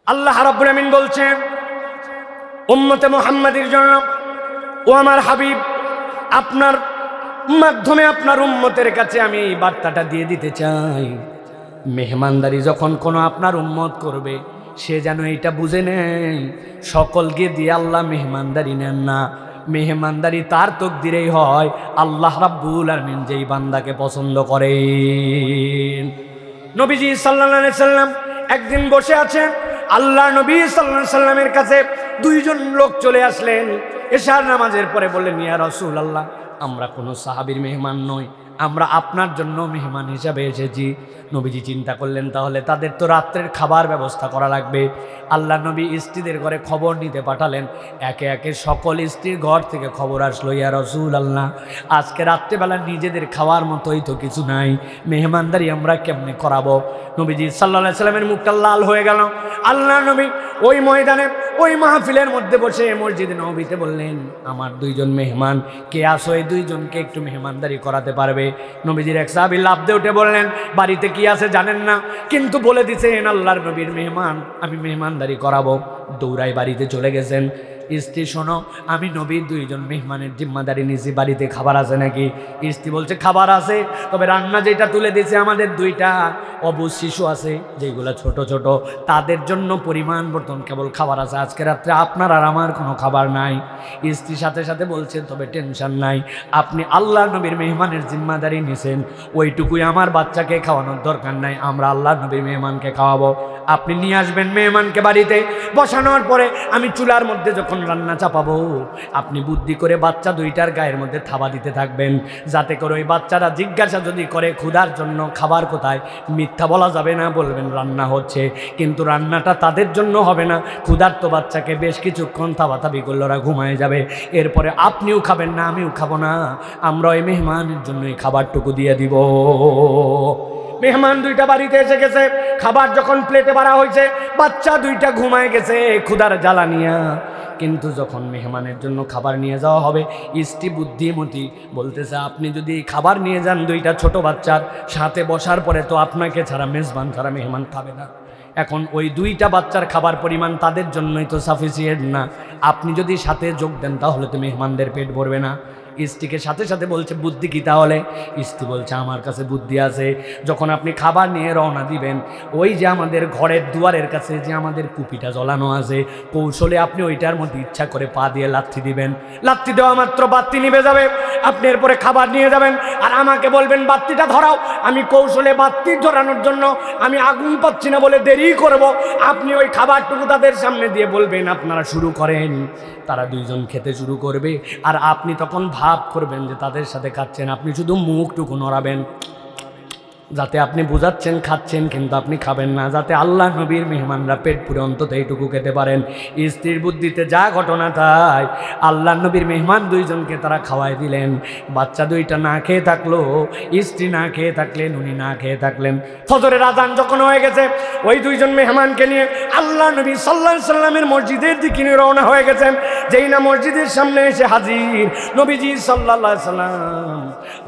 আল্লাহ রাব্বুল আমিন বলছেন উম্মতে মুহাম্মাদের জন্য, ও আমার হাবিব, আপনার মাধ্যমে আপনার উম্মতের কাছে আমি এই বার্তাটা দিয়ে দিতে চাই, মেহমানদারি যখন কোনো আপনার উম্মত করবে সে যেন এটা বুঝে নেয় সকলকে দিয়ে আল্লাহ মেহমানদারি নেন না, মেহমানদারি তার তকদিরেই হয় আল্লাহ রাব্বুল আমিন যেই বান্দাকে পছন্দ করেন। নবীজি সাল্লাল্লাহু আলাইহি সাল্লাম একদিন বসে আছেন, আল্লাহ নবী সাল্লাল্লাহু আলাইহি সাল্লামের কাছে দুইজন লোক চলে আসলেন। এশার নামাজের পরে বললেন, ইয়া রাসূলুল্লাহ, আমরা কোনো সাহাবীর মেহমান নই, আমরা আপনার জন্য মেহমান হিসাবে এসেছি। নবীজি চিন্তা করলেন তাহলে তাদের তো রাত্রের খাবার ব্যবস্থা করা লাগবে। আল্লাহ নবী স্ত্রীদের ঘরে খবর নিতে পাঠালেন। একে একে সকল স্ত্রীর ঘর থেকে খবর আসলো, ইয়া রাসূলুল্লাহ, আজকে রাত্রেবেলা নিজেদের খাওয়ার মতোই তো কিছু নাই, মেহমানদারি আমরা কেমনে করাবো? নবীজি সাল্লাল্লাহু আলাইহি সাল্লামের মুখটা লাল হয়ে গেল। আল্লাহ নবী ওই ময়দানে ওই মাহফিলের মধ্যে বসে মসজিদে নববীতে বললেন, আমার দুইজন মেহমান কে আসো, এই দুইজনকে একটু মেহমানদারি করাতে পারবে? নবীজির এক সাহাবী লাফ দিয়ে উঠে বললেন, বাড়িতে কি আছে জানেন না, কিন্তু বলে দিছেন আল্লাহর নবীর মেহমান, আমি মেহমানদারি করাবো। দৌড়াই বাড়িতে চলে গেছেন। স্ত্রী, শোনো, আমি নবীর দুইজন মেহমানের জিম্মাদারি নিয়েছি, বাড়িতে খাবার আছে নাকি? স্ত্রী বলছে, খাবার আছে, তবে রান্না যেটা তুলে দিয়েছে আমাদের দুইটা অবুঝ শিশু আছে যেগুলো ছোট ছোট, তাদের জন্য পরিমাণ মতন কেবল খাবার আছে, আজকে রাত্রে আপনার আর আমার কোনো খাবার নাই। স্ত্রীর সাথে সাথে বলছে, তবে টেনশন নাই, আপনি আল্লাহ নবীর মেহমানের জিম্মাদারি নিয়েছেন, ওইটুকুই আমার বাচ্চাকে খাওয়ানোর দরকার নাই, আমরা আল্লাহ নবীর মেহমানকে খাওয়াবো। আপনি নিয়ে আসবেন মেহমানকে বাড়িতে, বসানোর পরে আমি চুলার মধ্যে যখন রান্না চাপাবো, আপনি বুদ্ধি করে বাচ্চা দুইটার গায়ের মধ্যে থাবা দিতে থাকবেন, যাতে করে ওই বাচ্চারা জিজ্ঞাসা যদি করে ক্ষুধার জন্য খাবার কোথায়, মিথ্যা বলা যাবে না, বলবেন রান্না হচ্ছে, কিন্তু রান্নাটা তাদের জন্য হবে না, ক্ষুধার্ত বাচ্চাকে বেশ কিছুক্ষণ থাবাথাবি করলে ওরা ঘুমায় যাবে, এরপরে আপনিও খাবেন না, আমিও খাবো না, আমরা ওই মেহমানের জন্য এই খাবারটুকু দিয়ে দিব। মেহমান দুইটা বাড়িতে এসে গেছে, খাবার যখন প্লেটে ভরা হয়েছে, বাচ্চা দুইটা ঘুমায় গেছে ক্ষুধার জ্বালা নিয়া। কিন্তু যখন মেহমানের জন্য খাবার নিয়ে যাওয়া হবে, স্ত্রী বুদ্ধিমতী বলতেছে, আপনি যদি খাবার নিয়ে যান দুইটা ছোট বাচ্চার সাথে, বসার পরে তো আপনাকে ছাড়া মেজবান ছাড়া মেহমান খাবে না, এখন ওই দুইটা বাচ্চার খাবার পরিমাণ তাদের জন্যই তো সাফিসিয়েন্ট না, আপনি যদি সাথে যোগ দেন তাহলে তো মেহমানদের পেট ভরবে না। স্ত্রীকে সাথে সাথে বলছে, বুদ্ধি কি তাহলে? স্ত্রী বলছে, আমার কাছে বুদ্ধি আছে, যখন আপনি খাবার নিয়ে রওনা দিবেন, ওই যে আমাদের ঘরের দুয়ারের কাছে যে আমাদের কুপিটা জ্বলানো আছে, কৌশলে আপনি ওইটার মধ্যে ইচ্ছা করে পা দিয়ে লাথি দিবেন, লাথি দেওয়া মাত্র বাতি নিভে যাবে, আপনি এরপরে খাবার নিয়ে যাবেন আর আমাকে বলবেন বাতিটা ধরাও, আমি কৌশলে বাতি ধরানোর জন্য আমি আগুন পাচ্ছি না বলে দেরি করব, আপনি ওই খাবারটুকু তাদের সামনে দিয়ে বলবেন আপনারা শুরু করেন। তারা দুইজন খেতে শুরু করবে আর আপনি তখন ভাব করবেন যে তাদের সাথে খাচ্ছেন, আপনি শুধু মুখটুকু নড়াবেন যাতে আপনি বোঝাচ্ছেন খাচ্ছেন, কিন্তু আপনি খাবেন না, যাতে আল্লাহ নবীর মেহমানরা পেট পুরে অন্তত এইটুকু খেতে পারেন। স্ত্রীর বুদ্ধিতে যা ঘটনা তাই, আল্লাহ নবীর মেহমান দুইজনকে তারা খাওয়াই দিলেন। বাচ্চা দুইটা না খেয়ে থাকলো, স্ত্রী না খেয়ে থাকলেন, উনি না খেয়ে থাকলেন। ফজরের আযান যখন হয়ে গেছে, ওই দুইজন মেহমানকে নিয়ে আল্লাহ নবী সাল্লাল্লাহু আলাইহি সাল্লামের মসজিদের দিকে রওনা হয়ে গেছেন। যেই না মসজিদের সামনে এসে হাজির, নবীজি সাল্লাল্লাহু আলাইহি সাল্লাম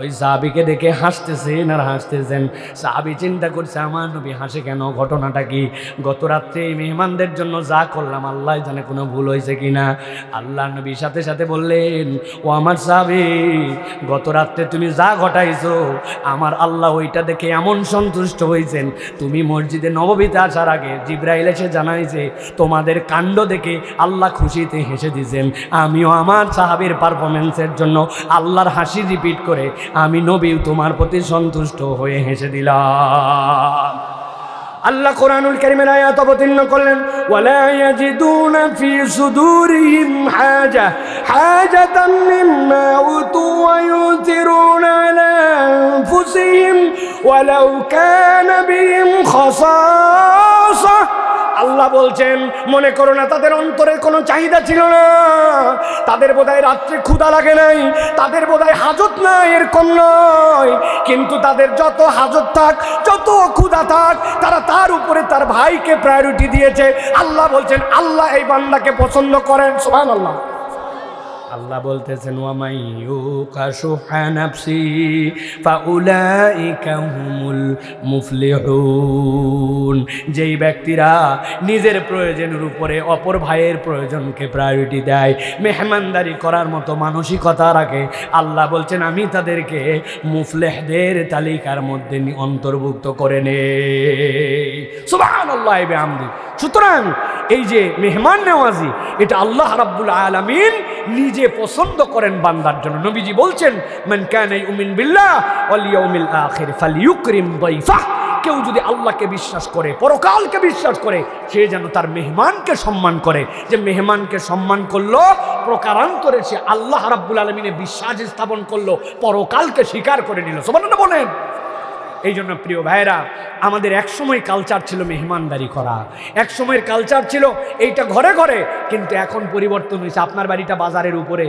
ওই সাহাবীকে দেখে হাসতেছেন আর হাসতেছেন। সাহাবী চিন্তা করছে, আমার নবী হাসে কেন, ঘটনাটা কি? গত রাত্রে এই মেহমানদের জন্য যা করলাম আল্লাহ জানে কোনো ভুল হয়েছে কিনা। আল্লাহ নবীর সাথে সাথে বললেন, ও আমার সাহাবী, গত রাত্রে তুমি যা ঘটাইছো আমার আল্লাহ ওইটা দেখে এমন সন্তুষ্ট হয়েছেন, তুমি মসজিদে নববীতে আসার আগে জিবরাইল এসে জানাইছে তোমাদের কাণ্ড দেখে আল্লাহ খুশিতে হেসে দিয়েছেন। আমিও আমার সাহাবীর পারফরমেন্সের জন্য আল্লাহর হাসি রিপিট করে আমি নবীও তোমার প্রতি সন্তুষ্ট হয়ে হেসে দিলাম। আল্লাহ কোরআনুল কারীমের আয়াত অবতীর্ণ করলেন, ওয়ালা ইয়াজিদুনা ফি সুদুরিহিম হাজাতাম মিম্মা উতু ওয়া ইউথিরুনা আলা আনফুসিহিম ওয়ালাউ কানা বিহিম খাসাসা। আল্লাহ বলছেন, মনে করো না তাদের অন্তরের কোনো চাহিদা ছিল না, তাদের বোধহয় রাত্রে ক্ষুধা লাগে নাই, তাদের বোধহয় হাজত নাই, এরকম নয়, কিন্তু তাদের যত হাজত থাক, যত ক্ষুধা থাক, তারা তার উপরে তার ভাইকে প্রায়োরিটি দিয়েছে। আল্লাহ বলছেন, আল্লাহ এই বান্দাকে পছন্দ করেন। সুবহানাল্লাহ। আল্লাহ বলতেছেন ওয়ামাই ইউকা শুহা নাফসি ফাউলাইকা হুমুল মুফলিহুন। যেই ব্যক্তিরা নিজের প্রয়োজনের উপরে অপর ভাইয়ের প্রয়োজনকে প্রায়োরিটি দেয়, মেহমানদারি করার মতো মানসিকতা রাখে, আল্লাহ বলছেন আমি তাদেরকে মুফলেহদের তালিকার মধ্যে অন্তর্ভুক্ত করে নেই। সুবহানাল্লাহ ওয়া বিহামদি। সুতরাং এই যে মেহমান নেওয়াজি, এটা আল্লাহ রাব্বুল আলামিন নিজে পছন্দ করেন বান্দার জন্য। নবীজি বলছেন মান কানা ইউমিন বিল্লাহ ওয়াল ইয়াউমিল আখির ফালইউকরিম দাইফাহ। কেউ যদি আল্লাহকে বিশ্বাস করে, পরকালকে বিশ্বাস করে, সে যেন তার মেহমানকে সম্মান করে। যে মেহমানকে সম্মান করলো, প্রকারান্তরে সে আল্লাহ রাব্বুল আলামিনে বিশ্বাস স্থাপন করলো, পরকালকে স্বীকার করে নিল। সুবহানাল্লাহ বলেন। এই জন্য প্রিয় ভাইরা, আমাদের একসময় কালচার ছিল মেহমানদারি করা, এক সময়ের কালচার ছিল এইটা ঘরে ঘরে, কিন্তু এখন পরিবর্তন হয়েছে। আপনার বাড়িটা বাজারের উপরে,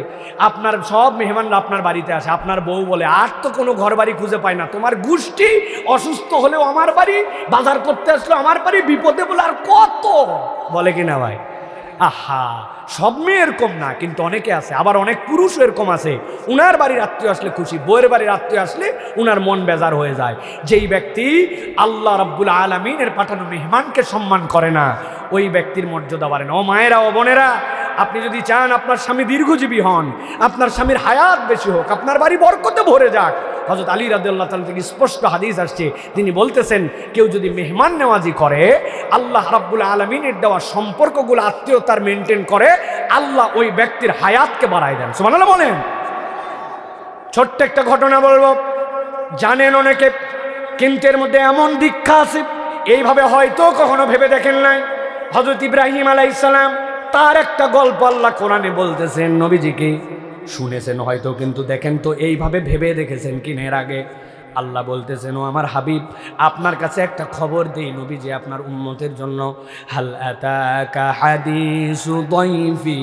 আপনার সব মেহমানরা আপনার বাড়িতে আসে। আপনার বউ বলে আর তো কোনো ঘর বাড়ি খুঁজে পায় না, তোমার গোষ্ঠী অসুস্থ হলেও আমার বাড়ি, বাজার করতে আসলো আমার বাড়ি, বিপদে বলে আর কত, বলে কিনা ভাই? আহা, সব মেয়ে এরকম না, কিন্তু অনেকে আছে। আবার অনেক পুরুষও এরকম আছে, উনার বাড়ির আত্মীয় আসলে খুশি, বউয়ের বাড়ির আত্মীয় আসলে উনার মন বেজার হয়ে যায়। যেই ব্যক্তি আল্লাহ রাব্বুল আলামিনের পাঠানো মেহমানকে সম্মান করে না, ওই ব্যক্তির মর্যাদা বাড়ে না। ও মায়েরা, ও বোনেরা, আপনি যদি চান আপনার স্বামী দীর্ঘজীবী হন, আপনার স্বামীর হায়াত বেশি হোক, আপনার বাড়ি বরকতে ভরে যাক, হযরত আলী রাদিয়াল্লাহু তাআলা থেকে স্পষ্ট হাদিস আসছে, তিনি বলতেছেন কেউ যদি মেহমান নেওয়াজি করে, আল্লাহ রাব্বুল আলামিনের দেওয়া সম্পর্কগুলো, আত্মীয়তার মেনটেন করে, আল্লাহ ওই ব্যক্তির হায়াতকে বাড়ায় দেন। সুবহানাল্লাহ বলেন। ছোট্ট একটা ঘটনা বলবো, জানেন অনেকে, কিন্তু এর মধ্যে এমন দীক্ষা আছে এইভাবে হয়তো কখনো ভেবে দেখেন নাই। হযরত ইব্রাহিম আলাইহিস সালাম, তার একটা গল্প আল্লাহ কোরআনে বলতেছেন, নবীজিকে শুনেছেন হয়তো, কিন্তু দেখেন তো এইভাবে ভেবে দেখেছেন কিনা এর আগে? আল্লাহ বলতেছেন, ও আমার হাবিব, আপনার কাছে একটা খবর দেই নবীজি আপনার উম্মতের জন্য। হাল আতাকা হাদিসু দাইফি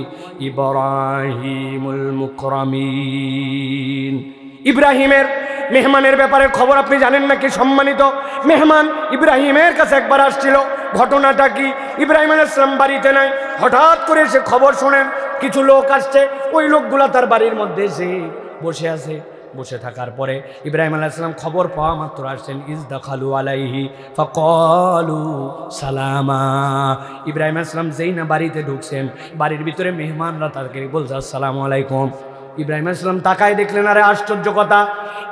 ইব্রাহিমুল মুকরামিন। ইব্রাহিমের মেহমানের ব্যাপারে খবর আপনি জানেন নাকি? সম্মানিত মেহমান ইব্রাহিমের কাছে একবার আসছিল। ঘটনাটা কি? ইব্রাহিম আলাইহিস সালাম বাড়িতে নাই, হঠাৎ করে সে খবর শোনেন কিছু লোক আসছে। ওই লোকগুলা তার বাড়ির মধ্যে এসে বসে আছে। বসে থাকার পরে ইব্রাহিম আলাইহিস সালাম খবর পাওয়া মাত্র আসছেন, ইজদাখালু আলাইহি ফাকালু সালামা। ইব্রাহিম আলাইহিস সালাম যেই না বাড়িতে ঢুকছেন, বাড়ির ভিতরে মেহমানরা তাকে বলছে আসসালামু আলাইকুম। ইব্রাহিম আলাইহিস সালাম তাকায় দেখলেন, আরে আশ্চর্য কথা,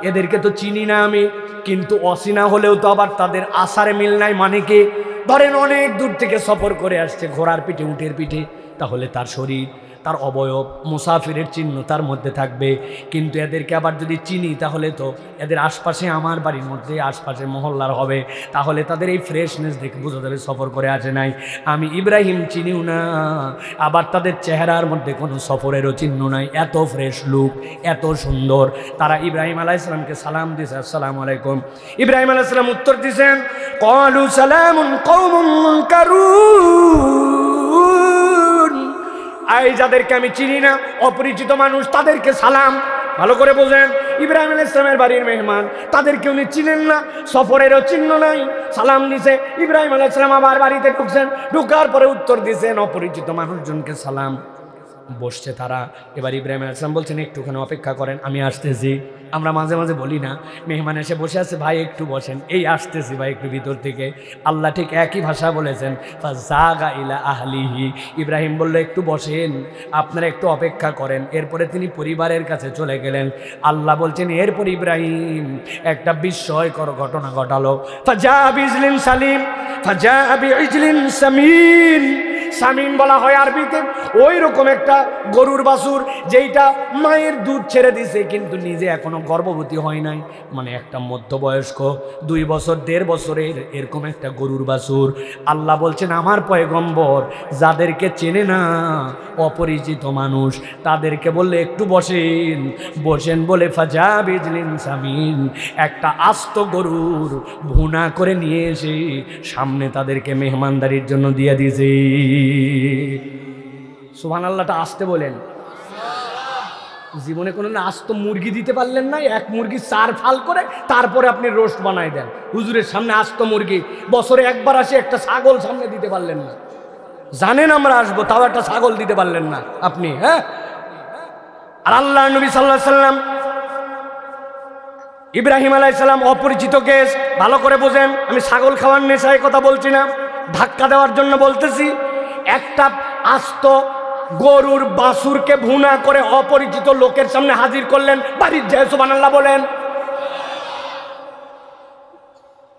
এদেরকে তো চিনি না আমি, কিন্তু অচিনা হলেও তো আবার তাদের আসারে মিল নাই। মানে কি? ধরেন অনেক দূর থেকে সফর করে আসছে, ঘোড়ার পিঠে, উটের পিঠে, তাহলে তার শরীর, তার অবয়ব, মুসাফিরের চিহ্ন তার মধ্যে থাকবে। কিন্তু এদেরকে আবার যদি চিনি, তাহলে তো এদের আশপাশে, আমার বাড়ির মধ্যে আশপাশে মহল্লার হবে, তাহলে তাদের এই ফ্রেশনেস দেখে বোঝা যাবে সফর করে আসে নাই। আমি ইব্রাহিম চিনিও না, আবার তাদের চেহারার মধ্যে কোনো সফরেরও চিহ্ন নাই। এত ফ্রেশ লুক, এত সুন্দর। তারা ইব্রাহিম আলাইহিস সালামকে সালাম দিয়েছে, আসসালামু আলাইকুম। ইব্রাহিম আলাইহিস সালাম উত্তর দিয়েছেন, ক্বালু সালামুন কওমুন মুনকারুন। এই যাদেরকে আমি চিনি না, অপরিচিত মানুষ, তাদেরকে সালাম। ভালো করে বোঝেন, ইব্রাহিম আলাইহিস সালামের বাড়ির মেহমান, তাদেরকে উনি চিনেন না, সফরেরও চিহ্ন নাই, সালাম দিছে। ইব্রাহিম আলাইহিস সালাম আবার বাড়িতে ঢুকছেন, ঢুকার পরে উত্তর দিয়েছেন অপরিচিত মানুষজনকে সালাম। বসছে তারা। এবার ইব্রাহিম আলাইহিস সালাম বলছেন, একটুখানি অপেক্ষা করেন, আমি আসতেছি। আমরা মাঝে মাঝে বলি না, মেহমান এসে বসে আছে, ভাই একটু বসেন, এই আসতেছি ভাই একটু ভিতর থেকে। আল্লাহ ঠিক একই ভাষা বলেছেন, ফাযাগা ইলা আহলিহি। ইব্রাহিম বলল, একটু বসেন, আপনারা একটু অপেক্ষা করেন। এরপরে তিনি পরিবারের কাছে চলে গেলেন। আল্লাহ বলছেন, এরপর ইব্রাহিম একটা বিস্ময়কর ঘটনা ঘটালো। ফাজা বিজলিন সালিম, ফাজা বিইজলিন সামিন। সামিন বলা হয় আরবিতে ওই রকম একটা গরুর বাছুর, যেইটা মায়ের দুধ ছেড়ে দিছে কিন্তু নিজে এখনো গর্ভবতী হয় নাই, মানে একটা মধ্যবয়স্ক 2 বছর 1.5 বছরের এরকম একটা গরুর বাছুর। আল্লাহ বলছেন, আমার পয়গম্বর যাদেরকে চেনে না, অপরিচিত মানুষ, তাদেরকে বললে একটু বসেন। বসেন বলে ফাজা বিজলিন সামিন, একটা আস্ত গরুর ভুনা করে নিয়ে এসে সামনে তাদেরকে মেহমানদারির জন্য দিয়ে দিয়েছে। সুবহানাল্লাহটা আসতে বলেন। জীবনে কোনো আস্ত মুরগি দিতে পারলেন না, এক মুরগি 4 ফাল করে তারপরে আপনি রোস্ট বানাই দেন হুজুরের সামনে। আস্ত মুরগি বছরে একবার আসে, একটা ছাগল সামনে দিতে পারলেন না। জানেন আমরা আসবো, তাও একটা ছাগল দিতে পারলেন না আপনি। হ্যাঁ, আর আল্লাহ নবী সাল্লাল্লাহু আলাইহি সাল্লাম ইব্রাহিম আলাইহিস সালাম অপরিচিত কেস, ভালো করে বোঝেন। আমি ছাগল খাওয়ার নেশায় কথা বলছি না, ধাক্কা দেওয়ার জন্য বলতেছি। একটা আস্ত গরুর বাছুরকে ভুনা করে অপরিচিত লোকের সামনে হাজির করলেন, বাড়ির যায় সুবহানাল্লাহ বলেন।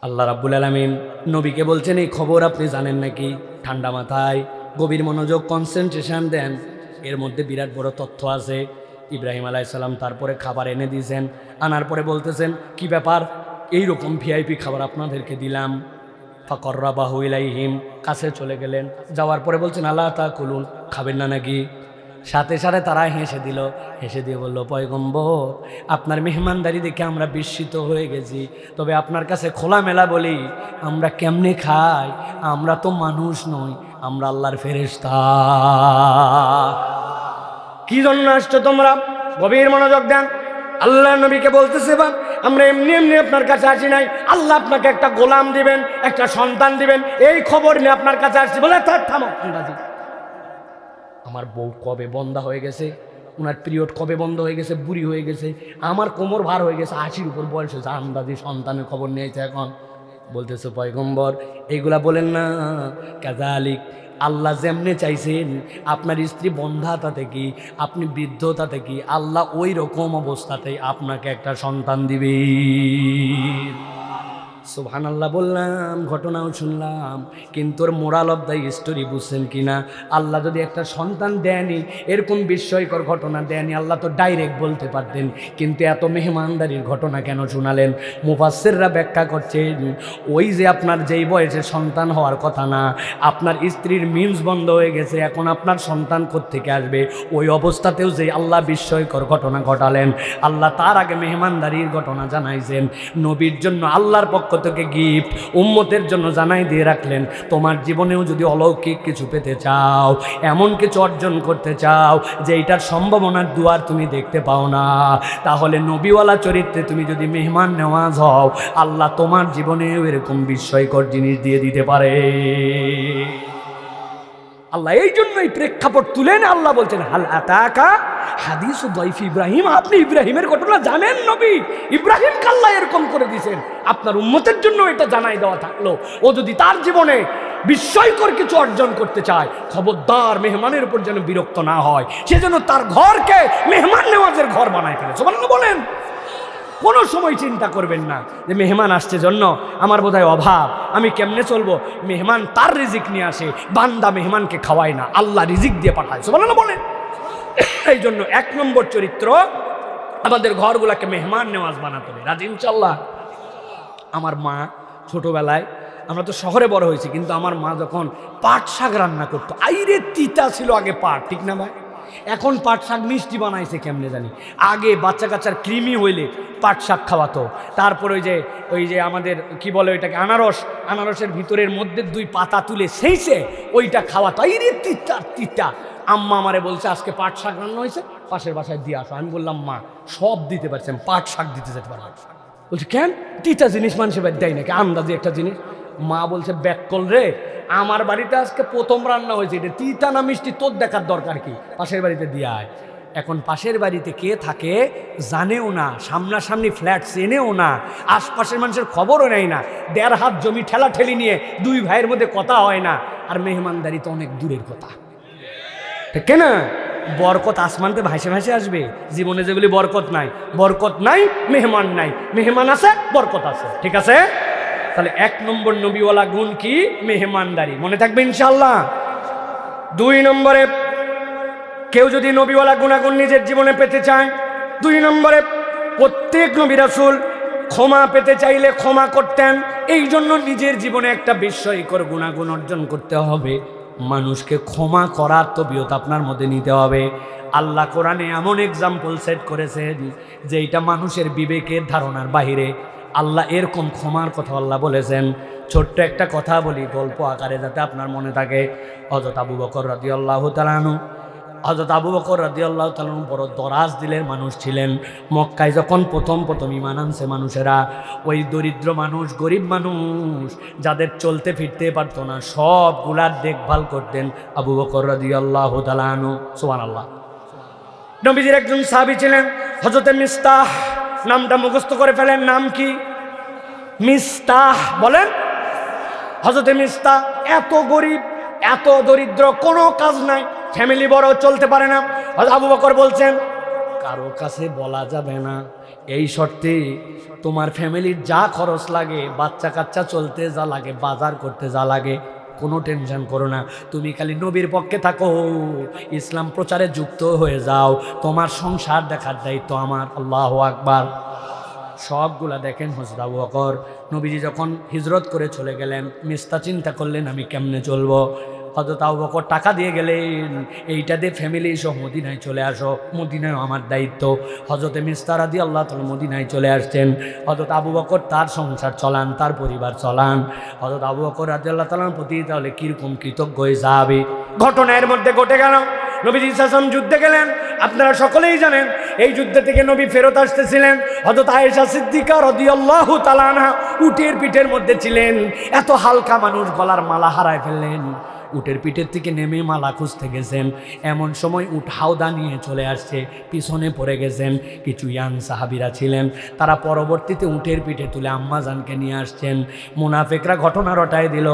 আল্লাহ রাব্বুল আলামিন নবীকে বলছেন এই খবর আপনি জানেন নাকি? ঠান্ডা মাথায় গভীর মনোযোগ কনসেন্ট্রেশন দেন, এর মধ্যে বিরাট বড় তথ্য আছে। ইব্রাহিম আলাইহিস সালাম তারপরে খাবার এনে দিয়েছেন, আনার পরে বলতেছেন কি ব্যাপার, এইরকম ভিআইপি খাবার আপনাদেরকে দিলাম। ফাকররাবাহু ইলাইহিম, কাছে চলে গেলেন, যাওয়ার পরে বলছেন আলা তাকুলুন, খাবেন না নাকি? সাথে সাথে তারা হেসে দিল, হেসে দিয়ে বলল পয়গম্বর আপনার মেহমানদারি দেখে আমরা বিস্মিত হয়ে গেছি, তবে আপনার কাছে খোলামেলা বলি আমরা কেমনে খাই, আমরা তো মানুষ নই, আমরা আল্লাহর ফেরেশতা। কি জন্য আসছো তোমরা? গভীর মনোযোগ দেন। আল্লাহ নবীকে বলতেছে বা আমরা এমনি এমনি আপনার কাছে আসি নাই, আল্লাহ আপনাকে একটা গোলাম দিবেন, একটা সন্তান দিবেন, এই খবর নিয়ে আপনার কাছে আসছি। বলে তার থামো আন্দাজি, আমার বউ কবে বন্ধা হয়ে গেছে, ওনার পিরিয়ড কবে বন্ধ হয়ে গেছে, বুড়ি হয়ে গেছে, আমার কোমর ভার হয়ে গেছে, 80-র উপর বয়স হয়েছে, আন্দাজি সন্তানের খবর নিয়েছে। এখন বলতেছে পয়গম্বর এইগুলা বলেন না, কাযালিক আল্লাহ যেমনে চাইছেন আপনার স্ত্রী বন্ধাতা থেকে, আপনি বৃদ্ধতা থেকে, আল্লাহ ওই রকম অবস্থাতেই আপনাকে একটা সন্তান দিবে। সুবহানাল্লাহ বললাম, ঘটনাও শুনলাম, কিন্তু ওর মোরাল অফ দ্য স্টোরি বুঝছেন কিনা? আল্লাহ যদি একটা সন্তান দেয়নি, এরকম বিস্ময়কর ঘটনা দেয়নি, আল্লাহ তো ডাইরেক্ট বলতে পারতেন, কিন্তু এত মেহমানদারির ঘটনা কেন শোনালেন? মুফাসসিররা ব্যাখ্যা করছেন, ওই যে আপনার যেই বয়সে সন্তান হওয়ার কথা না, আপনার স্ত্রীর মিন্স বন্ধ হয়ে গেছে, এখন আপনার সন্তান কোত্থেকে আসবে, ওই অবস্থাতেও যে আল্লাহ বিস্ময়কর ঘটনা ঘটালেন, আল্লাহ তার আগে মেহমানদারির ঘটনা জানাইছেন। নবীর জন্য আল্লাহর পক্ষ থেকে গিফট উম্মতের জন্য জানাই দিয়ে রাখলেন, তোমার জীবনেও যদি অলৌকিক কিছু পেতে চাও, এমন কিছু অর্জন করতে চাও যে এইটার সম্ভাবনার দুয়ার তুমি দেখতে পাও না, তাহলে নবীওয়ালা চরিত্রে তুমি যদি মেহমান নেওয়াজ হও, আল্লাহ তোমার জীবনেও এরকম বিস্ময়কর জিনিস দিয়ে দিতে পারে। আল্লাহ এই জন্যই প্রেক্ষাপট তুলেন, আল্লাহ বলছেন হাল আতাকা হাদিসু দাইফ ইব্রাহিম, আপনি ইব্রাহিমের ঘটনা জানেন? নবী ইব্রাহিম আল্লাহ এরকম করে দিয়েছেন, আপনার উম্মতের জন্য এটা জানাই দেওয়া থাকলো, ও যদি তার জীবনে বিস্ময়কর কিছু অর্জন করতে চায়, খবরদার মেহমানের উপর যেন বিরক্ত না হয়, সে যেন তার ঘরকে মেহমান নেওয়াজের ঘর বানায় ফেলে। সুবহানাল্লাহ বলেন। কোনো সময় চিন্তা করবেন না যে মেহমান আসছে জন্য আমার বোধহয় অভাব, আমি কেমনে চলবো। মেহমান তার রিজিক নিয়ে আসে, বান্দা মেহমানকে খাওয়ায় না, আল্লাহ রিজিক দিয়ে পাঠায়। সুবহানাল্লাহ বলেন। এই জন্য 1 নম্বর চরিত্র, আমাদের ঘরগুলাকে মেহমান নেওয়াজ বানাতে হবে। রাজি ইনশাল্লাহ। আমার মা ছোটবেলায়, আমরা তো শহরে বড় হয়েছি, কিন্তু আমার মা যখন পাট শাক রান্না করতো, আইরে তিতা ছিল আগে পাট, ঠিক না ভাই? এখন পাট শাক মিষ্টি বানাইছে কেমনে জানি। আগে বাচ্চা কাচ্চার কৃমি হইলে পাট শাক খাওয়াতো, তারপর ওই যে আমাদের কি বলে ওইটাকে, আনারসের ভিতরের মধ্যে 2 পাতা তুলে সেইছে ওইটা খাওয়াতো, আইরে তিতা তিতা। আম্মা আমারে বলছে আজকে পাট শাক রান্না হয়েছে, পাশের বাসায় দিয়ে আসো। আমি বললাম মা সব দিতে পারছেন, পাট শাক দিতে যেতে পারবো। বলছে কেন? তিতা জিনিস মানুষের বাড়ি দেয় নাকি, আন্দাজে একটা জিনিস। মা বলছে ব্যাককল রে, আমার বাড়িতে আজকে প্রথম রান্না হয়েছে, এটা তিতা না মিষ্টি তোর দেখার দরকার কি, পাশের বাড়িতে দিয়ে আয়। এখন পাশের বাড়িতে কে থাকে জানেও না, সামনাসামনি ফ্ল্যাট চেনেও না, আশপাশের মানুষের খবরও নেয় না, 1.5 হাত জমি ঠেলা ঠেলি নিয়ে 2 ভাইয়ের মধ্যে কথা হয় না, আর মেহমানদারি তো অনেক দূরের কথা, ঠিক না? বরকত আসমানতে ভাসে ভাসে আসবে। জীবনে যেগুলি বরকত নাই, মেহমান নাই, মেহমান আছে, বরকত আছে, ঠিক আছে? তাহলে 1 নম্বর নবীওয়ালা গুণ কি? মেহমানদারি। মনে থাকবে ইনশাআল্লাহ। 2 নম্বরে, কেউ যদি নবীওয়ালা গুণাগুণ নিজের জীবনে পেতে চায়, 2 নম্বরে প্রত্যেক নবী রাসূল ক্ষমা পেতে চাইলে ক্ষমা করতেন। এই জন্য নিজের জীবনে একটা বিস্ময়কর গুণাগুণ অর্জন করতে হবে, মানুষকে ক্ষমা করার তবিয়ত আপনার মধ্যে নিতে হবে। আল্লাহ কোরআনে এমন এক্সাম্পল সেট করেছেন যে এটা মানুষের বিবেকের ধারণার বাহিরে। আল্লাহ এরকম ক্ষমার কথা আল্লাহ বলেছেন। ছোট্ট একটা কথা বলি গল্প আকারে, যাতে আপনার মনে থাকে। হযরত আবু বকর রাদিয়াল্লাহু তাআলা আনহু, হযরত আবু বকর রাদিয়াল্লাহু তাআলা আনহু বড় দরাজ দিলের মানুষ ছিলেন। মক্কায় যখন প্রথম ঈমান আনছে মানুষেরা, ওই দরিদ্র মানুষ, গরিব মানুষ, যাদের চলতে ফিরতে পারতো না, সবগুলার দেখভাল করতেন আবু বকর রাদিয়াল্লাহু তাআলা আনহু। সুবহানাল্লাহ। নবীজির একজন সাহাবী ছিলেন হযরতে মিস্তাহ, নামটা মুখস্থ করে ফেলেন। নাম কি? মিস্তাহ। বলেন। হযরতে মিস্তাহ এত গরিব, এত দরিদ্র, কোনো কাজ নাই, ফ্যামিলি বড়, চলতে পারে না। হযরত আবু বকর বলছেন কারো কাছে বলা যাবে না, এই শর্তে তোমার ফ্যামিলির যা খরচ লাগে, বাচ্চা কাচ্চা চলতে যা লাগে, বাজার করতে যা লাগে, কোনো টেনশন করো না, তুমি খালি নবীর পক্ষে থাকো, ইসলাম প্রচারে যুক্ত হয়ে যাও, তোমার সংসার দেখার দায়িত্ব আমার। আল্লাহু আকবার। সবগুলা দেখেন হযরত আবু বকর। নবীজি যখন হিজরত করে চলে গেলেন, মিস্তা চিন্তা করলেন আমি কেমনে চলবো। হযরত আবু বকর টাকা দিয়ে গেলেন, এইটা দিয়ে ফ্যামিলি সহ মদিনায় চলে আসো, মদিনায় আমার দায়িত্ব। হযরতে মিস্তা রাদিয়াল্লাহু তাআলা মদিনায় চলে আসছেন। হযরত আবু বকর তার সংসার চলান, তার পরিবার চলান। হযরত আবু বকর রাদিয়াল্লাহু তাআলার প্রতি তাহলে কিরকম কৃতজ্ঞ হয়ে যাবে। ঘটনার মধ্যে ঘটে গেল, নবীজি সাল্লাল্লাহু যুদ্ধে গেলেন। আপনারা সকলেই জানেন এই যুদ্ধ থেকে নবী ফেরত আসতেছিলেন। হযরত আয়েশা সিদ্দিকা রাদিয়াল্লাহু তাআলা আনহা উটের পিঠের মধ্যে ছিলেন। এত হালকা মানুষ গলার মালা হারায় ফেললেন, উটের পিঠের থেকে নেমে মালা খুঁজতে গেছেন। এমন সময় উট হাওদা নিয়ে চলে আসছে, পিছনে পড়ে গেছেন। কিছু ইয়াং সাহাবীরা ছিলেন, তারা পরবর্তীতে উটের পিঠে তুলে আম্মাজানকে নিয়ে আসছেন। মুনাফিকরা ঘটনা রটায় দিল,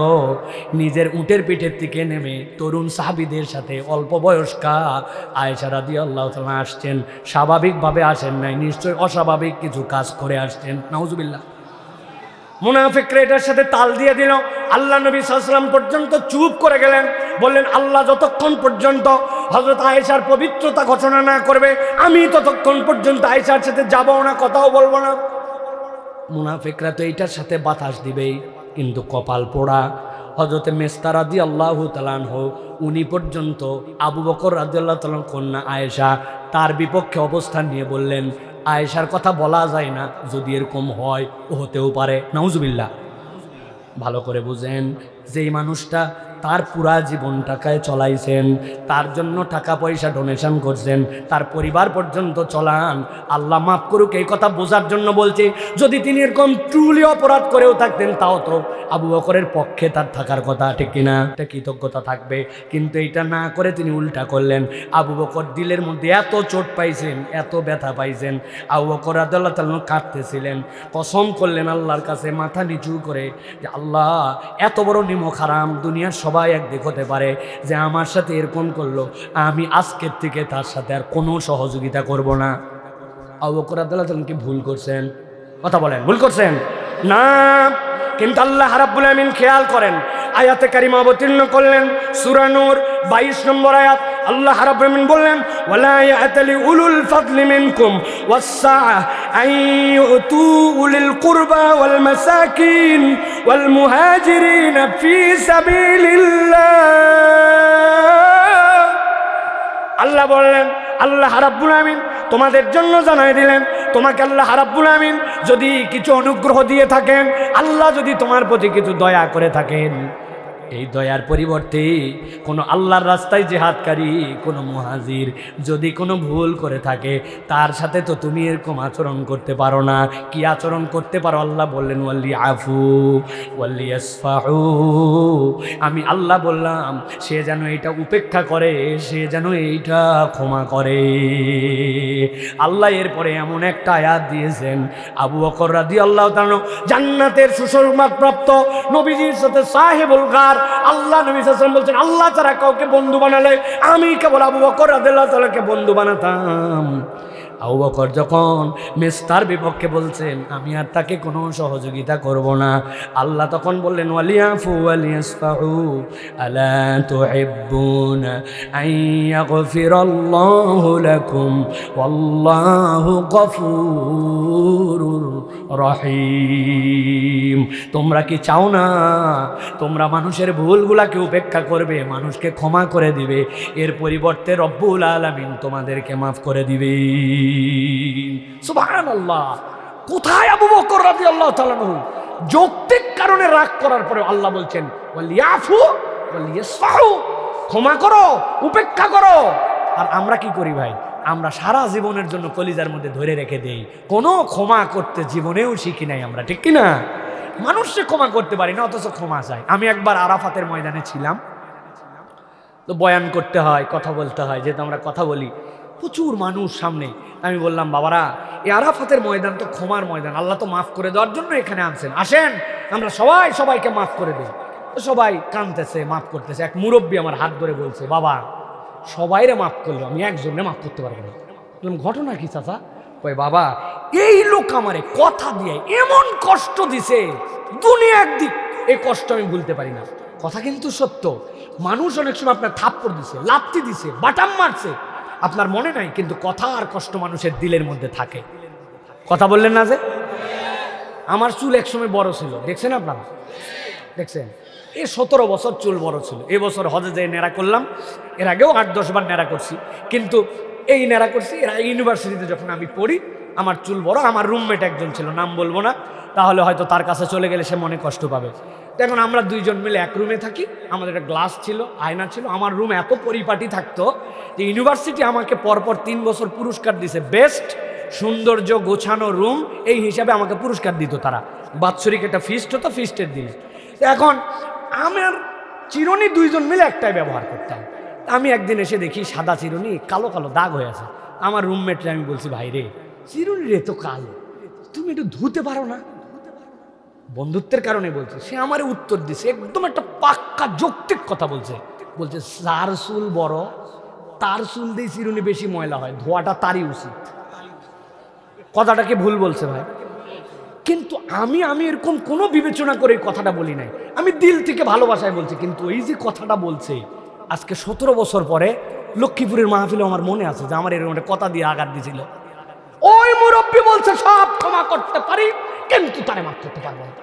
নিজের উটের পিঠের থেকে নেমে তরুণ সাহাবীদের সাথে অল্প বয়স্কা আয়েশা রাদিয়াল্লাহু তাআলা আসছেন। স্বাভাবিকভাবে আসেন নাই, নিশ্চয় অস্বাভাবিক কিছু কাজ করে আসছেন। নাউজুবিল্লাহ। মুনাফিকরা এটার সাথে তাল দিয়ে দিল। আল্লাহ নবী সাল্লাল্লাহু আলাইহি ওয়াসাল্লাম পর্যন্ত চুপ করে গেলেন, বললেন আল্লাহ যতক্ষণ পর্যন্ত হযরত আয়েশার পবিত্রতা ঘোষণা না করবে, আমি ততক্ষণ পর্যন্ত আয়েশার সাথে যাবও না, কথাও বলবো না। মুনাফিকরা তো এইটার সাথে বাতাস দিবেই, কিন্তু কপাল পোড়া হযরতে মিস্তা রাদিয়াল্লাহু তাআলা আনহু উনি পর্যন্ত আবু বকর রাদিয়াল্লাহু তাআলার কন্যা আয়েশা তার বিপক্ষে অবস্থান নিয়ে বললেন আয়েশার কথা বলা যায় না, যদি এরকম হয় ও হতেও পারে। নাউজুবিল্লাহ। ভালো করে বুঝেন, যেই মানুষটা তার পুরা জীবন টাকায় চলাইছেন, তার জন্য টাকা পয়সা ডোনেশন করছেন, তার পরিবার পর্যন্ত চলান, আল্লাহ মাফ করুক এই কথা বোঝার জন্য বলছি। যদি তিনি এরকম ট্রুলি অপরাধ করেও থাকতেন, তাও তো আবু বকরের পক্ষে তার থাকার কথা, ঠিক কিনা? এটা কৃতজ্ঞতা থাকবে। কিন্তু এইটা না করে তিনি উল্টা করলেন। আবু বকর দিলের মধ্যে এত চোট পাইছেন, এত ব্যথা পাইছেন, আবু বকর রাদিয়াল্লাহু তাআলা কাঁদতেছিলেন, কসম করলেন আল্লাহর কাছে মাথা নিচু করে যে আল্লাহ, এত বড় নিমক হারাম দুনিয়ার সবাই একদিক হতে পারে যে আমার সাথে এরকম করলো, আমি আজকের থেকে তার সাথে আর কোনো সহযোগিতা করব না। আবু বকর রাদিয়াল্লাহু তাআলা কি ভুল করছেন? কথা বলেন, ভুল করছেন না? কিন্তু আল্লাহ রাব্বুল আমিন খেয়াল করেন, আয়াতে কারিমা অবতীর্ণ করলেন সূরা নূর 22 নম্বর আয়াত। আল্লাহ রাব্বুল আমিন বললেন ওয়ালা ইয়াতালি উলুল ফাদলি মিনকুম ওয়াস-সাআ আন ইউতু উলিল কুরবা ওয়াল মাসাকিন ওয়াল মুহাজিরিন ফি সাবিলিল্লাহ। আল্লাহ বললেন, আল্লাহ রাব্বুল আমিন তোমাদের জন্য জানাই দিলেন, তোমাকে আল্লাহ রাব্বুল আমিন যদি কিছু অনুগ্রহ দিয়ে থাকেন, আল্লাহ যদি তোমার প্রতি কিছু দয়া করে থাকেন, এই দয়ার পরিবর্তে কোনো আল্লাহর রাস্তায় জিহাদকারী কোনো মুহাজির যদি কোনো ভুল করে থাকে, তার সাথে তো তুমি এরকম আচরণ করতে পারো না। কি আচরণ করতে পারো? আল্লাহ বললেন ওয়ালি আফু ওয়ালি ইয়াসফাহু। আমি আল্লাহ বললাম সে যেন এইটা উপেক্ষা করে, সে যেন এইটা ক্ষমা করে। আল্লাহ এরপরে এমন একটা আয়াত দিয়েছেন, আবু বকর রাদিয়াল্লাহু তাআলা জান্নাতের সুসংবাদপ্রাপ্ত নবীজির সাথে সাহেবুল গার। আল্লাহ নবী সাল্লাল্লাহু আলাইহি ওয়াসাল্লাম বলছেন আল্লাহ তারা কাউকে বন্ধু বানালে আমি কেবল আবু বকর রাদিয়াল্লাহু তাআলাকে বন্ধু বানাতাম। আবু বকর যখন মিস্তার বিপক্ষে বলছেন আমি আর তাকে কোনো সহযোগিতা করব না, আল্লাহ তখন বললেন ওয়ালিয়াফু ওয়ালিয়াসফাহু আলা তুহিব্বুনা আন ইয়াগফিরাল্লাহু লাকুম ওয়াল্লাহু গফুরুর রহিম। তোমরা কি চাও না তোমরা মানুষের ভুলগুলাকে উপেক্ষা করবে, মানুষকে ক্ষমা করে দিবে, এর পরিবর্তে রব্বুল আলামিন তোমাদেরকে মাফ করে দিবে? সুবহানাল্লাহ। কোথায় আবু বকর রাদিয়াল্লাহু তাআলা যৌক্তিক কারণে রাগ করার পরে আল্লাহ বলছেন ওয়ালিয়াফু ওয়ালিয়াসফাহু, ক্ষমা করো, উপেক্ষা করো। আর আমরা কি করি ভাই? আমরা সারা জীবনের জন্য কলিজার মধ্যে ধরে রেখে দেই, কোনো ক্ষমা করতে জীবনেও শিখি নাই আমরা, ঠিক কিনা? মানুষকে ক্ষমা করতে পারি না, অথচ ক্ষমা চাই। আমি একবার আরাফাতের ময়দানে ছিলাম, তো বয়ান করতে হয়, কথা বলতে হয়, যেহেতু আমরা কথা বলি। প্রচুর মানুষ সামনে। আমি বললাম, বাবারা, এই আরাফাতের ময়দান তো ক্ষমার ময়দান, আল্লাহ তো মাফ করে দেওয়ার জন্য এখানে আনছেন, আসেন আমরা সবাই সবাইকে মাফ করে দিই। তো সবাই কাঁদতেছে, মাফ করতেছে। এক মুরব্বী আমার হাত ধরে বলছে, বাবা সবাইরে মাফ করলো, আমি একজনে মাফ করতে পারবো না। বললাম, ঘটনা কি চাচা? কই, বাবা এই লোক আমারে কথা দিয়ে এমন কষ্ট দিছে, দুনিয়া একদিক, এই কষ্ট আমি ভুলতে পারি না। কথা কিন্তু সত্য। মানুষ অনেক সময় আপনার থাপ্পড় দিছে, লাত্তি দিছে, বাটাম মারছে, আপনার মনে নাই, কিন্তু কথা আর কষ্ট মানুষের দিলের মধ্যে থাকে। কথা বললেন না যে? আমার চুল একসময় বড় ছিল, দেখছেন আপনারা? দেখছেন? এই 17 বছর চুল বড় ছিল। এই বছর হজে যেয়ে নেড়া করলাম, এর আগেও 8-10 বার নেড়া করছি, কিন্তু এই নেড়া করছি। এরা ইউনিভার্সিটিতে যখন আমি পড়ি, আমার চুল বড়। আমার রুমমেট একজন ছিল, নাম বলবো না, তাহলে হয়তো তার কাছে চলে গেলে সে মনে কষ্ট পাবে। এখন আমরা দুইজন মিলে এক রুমে থাকি, আমাদের একটা গ্লাস ছিল, আয়না ছিল। আমার রুম এত পরিপাটি থাকতো যে ইউনিভার্সিটি আমাকে পরপর 3 বছর পুরস্কার দিছে, বেস্ট সৌন্দর্য গোছানো রুম, এই হিসাবে আমাকে পুরস্কার দিত তারা। বাৎসরিক একটা ফিস্ট হতো, ফিস্টের দিনে। এখন আমার চিরুনি দুইজন মিলে একটাই ব্যবহার করতাম। আমি একদিন এসে দেখি সাদা চিরুনি কালো কালো দাগ হয়ে আছে। আমার রুমমেটরে আমি বলছি, ভাই রে, চিরুনি রে তো কালো, তুমি একটু ধুতে পারো না? বন্ধুত্বের কারণে বলছে। সে আমার উত্তর দিছে, একদম একটা পাক্কা যৌক্তিক কথা বলছে। বলছে, যার চুল বড় তার চুল দিয়ে চিরুনি বেশি ময়লা হয়, ধোয়াটা তারই উচিত। কথাটাকে ভুল বলছে ভাই, কিন্তু আমি এরকম কোনো বিবেচনা করে কথাটা বলি নাই, আমি দিল থেকে ভালোবাসায় বলছি। কিন্তু এই যে কথাটা বলছে, আজকে 17 বছর পরে লক্ষ্মীপুরের মাহফিলে আমার মনে আছে যে আমার এরকম একটা কথা দিয়ে আঘাত দিয়েছিল। ওই মুরব্বী বলছে, সব ক্ষমা করতে পারি, কিন্তু তারে মাফ করতে পারবো না।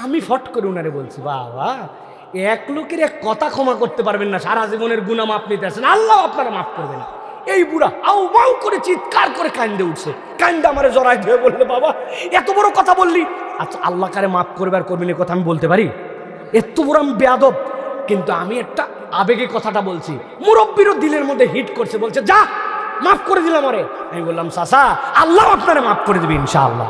আমি ফট করে উনারে বলছি, বাবা এক লোকের এক কথা ক্ষমা করতে পারবেন না, সারা জীবনের গুনাহ মাপ নিতে আসেন, আল্লাহ আপনারা মাফ করবে না। এই বুড়া আউ বাউ করে চিৎকার করে কান্দে উঠছে, কান্দে আমারে জড়াই ধুয়ে বললে, বাবা এত বড় কথা বললি, আচ্ছা আল্লাহ কারে মাফ করবে আর করবেন, কথা আমি বলতে পারি? এত বড় আমি বেয়াদব? কিন্তু আমি একটা আবেগে কথাটা বলছি, মুরব্বীরও দিলের মধ্যে হিট করছে, বলছে যা মাফ করে দিলাম আরে। আমি বললাম, চাচা আল্লাহ আপনারা মাফ করে দেবে ইনশাআল্লাহ।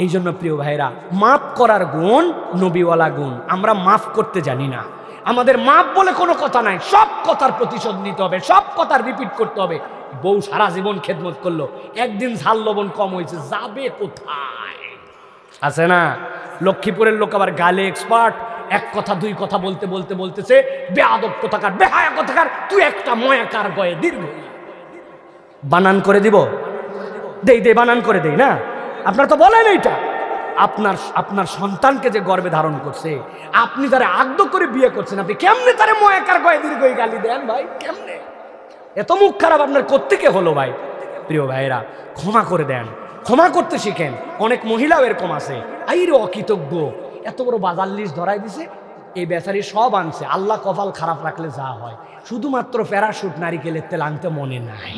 এই জন্য প্রিয় ভাইরা, মাফ করার গুণ নবীওয়ালা গুণ, আমরা মাফ করতে জানি না। আমাদের মাফ বলে কোনো কথা নাই, সব কথার প্রতিশোধ নিতে হবে, সব কথার রিপিট করতে হবে। বউ সারা জীবন খেদমত করলো, একদিন ঝাল লবণ কম হয়েছে, যাবে কোথায়? আছে না? লক্ষ্মীপুরের লোক আবার গালে এক্সপার্ট, এক কথা দুই কথা বলতে বলতে বলতেছে, বেয়াদব কোথাকার, বেহায়া কোথাকার, তুই একটা ময়াকার গয়ে দীর্ঘ। বানান করে দিব, দেই বানান করে দেই না? আপনার তো বলেন এইটা, আপনার সন্তানকে যে গর্ভে ধারণ করছে, আপনি তারা আগ্ধ করে বিয়ে করছেন, আপনি কেমনে তারে ময়াকার গয়ে দীর্ঘ গালি দেন ভাই? কেমনে? এত মুখ খারাপ আপনার কোত্থেকে হলো ভাই? প্রিয় ভাইরা, ক্ষমা করে দেন, ক্ষমা করতে শিখেন। অনেক মহিলাও এরকম আছে, আইরে অকৃতজ্ঞ, এত বড় বাজার লিস্ট ধরাই দিছে, এই বেচারি সব আনছে, আল্লাহ কপাল খারাপ রাখলে যা হয়, শুধুমাত্র প্যারাশুট নারিকেলের তেল আনতে মনে নাই।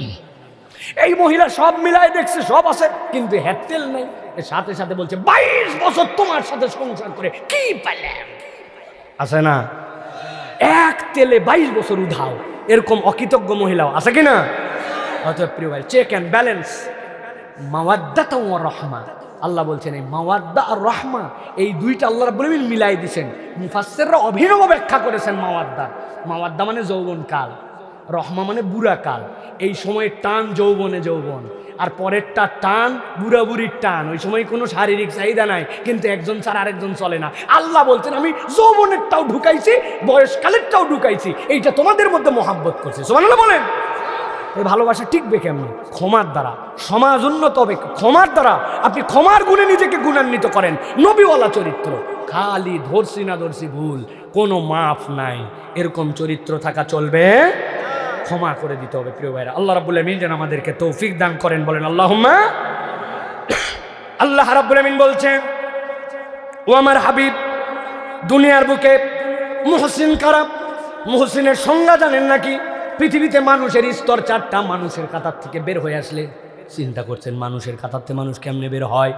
এই মহিলা সব মিলাই দেখছে, সব আছে, কিন্তু হেড তেল নেই। এর সাথে সাথে বলছে, 22 বছর তোমার সাথে সংসার করে কি পেলাম? আছে না? এক তেলে 22 বছর উধাও, এরকম অকৃতজ্ঞ মহিলাও আছে কিনা? অতএব প্রিয় ভাই, চেক অ্যান্ড ব্যালেন্স, মাওয়াদ্দাত ওয়া রাহমা। আল্লাহ বলছেন এই মাওয়াদ্দা আর রাহমা, এই দুইটা আল্লাহ রাব্বুল আলামিন মিলাই দিয়েছেন। মুফাসসিররা অভিনব ব্যাখ্যা করেছেন মাওয়াদ্দা মানে যৌবন কাল, রহমা মানে বুড়া কাল। এই সময় টান যৌবনে যৌবন, আর পরেরটা টান বুড়া বুড়ির টান। ওই সময় কোনো শারীরিক চাহিদা নাই, কিন্তু একজন ছাড়া আরেকজন চলে না। আল্লাহ বলছেন, আমি যৌবনেরটাও ঢুকাইছি, বয়সকালেরটাও ঢুকাইছি, এইটা তোমাদের মধ্যে মহাব্বত করছে। সুবহানাল্লাহ বলেন। এই ভালোবাসা টিকবে কেমন? ক্ষমার দ্বারা। সমাজ উন্নত হবে ক্ষমার দ্বারা। আপনি ক্ষমার গুণে নিজেকে গুণান্বিত করেন, নবীওয়ালা চরিত্র, খালি ধরছি না ধরছি ভুল, কোনো মাফ নাই, এরকম চরিত্র থাকা চলবে। ক্ষমা করে দিতে হবে প্রিয় ভাইরা। আল্লাহ রাব্বুল আমিন যেন আমাদেরকে তৌফিক দান করেন, বলেন আল্লাহুম্মা। আল্লাহ রাব্বুল আমিন বলছেন, ও আমার হাবিব, দুনিয়ার বুকে মুহসিন কারা? মুহসিনের সংজ্ঞা জানেন নাকি? পৃথিবীতে মানুষের স্তর 4টা। মানুষের কাতার থেকে বের হয়ে আসলে চিন্তা করছেন, মানুষের কাতার থেকে মানুষ কেমনে বের হয়?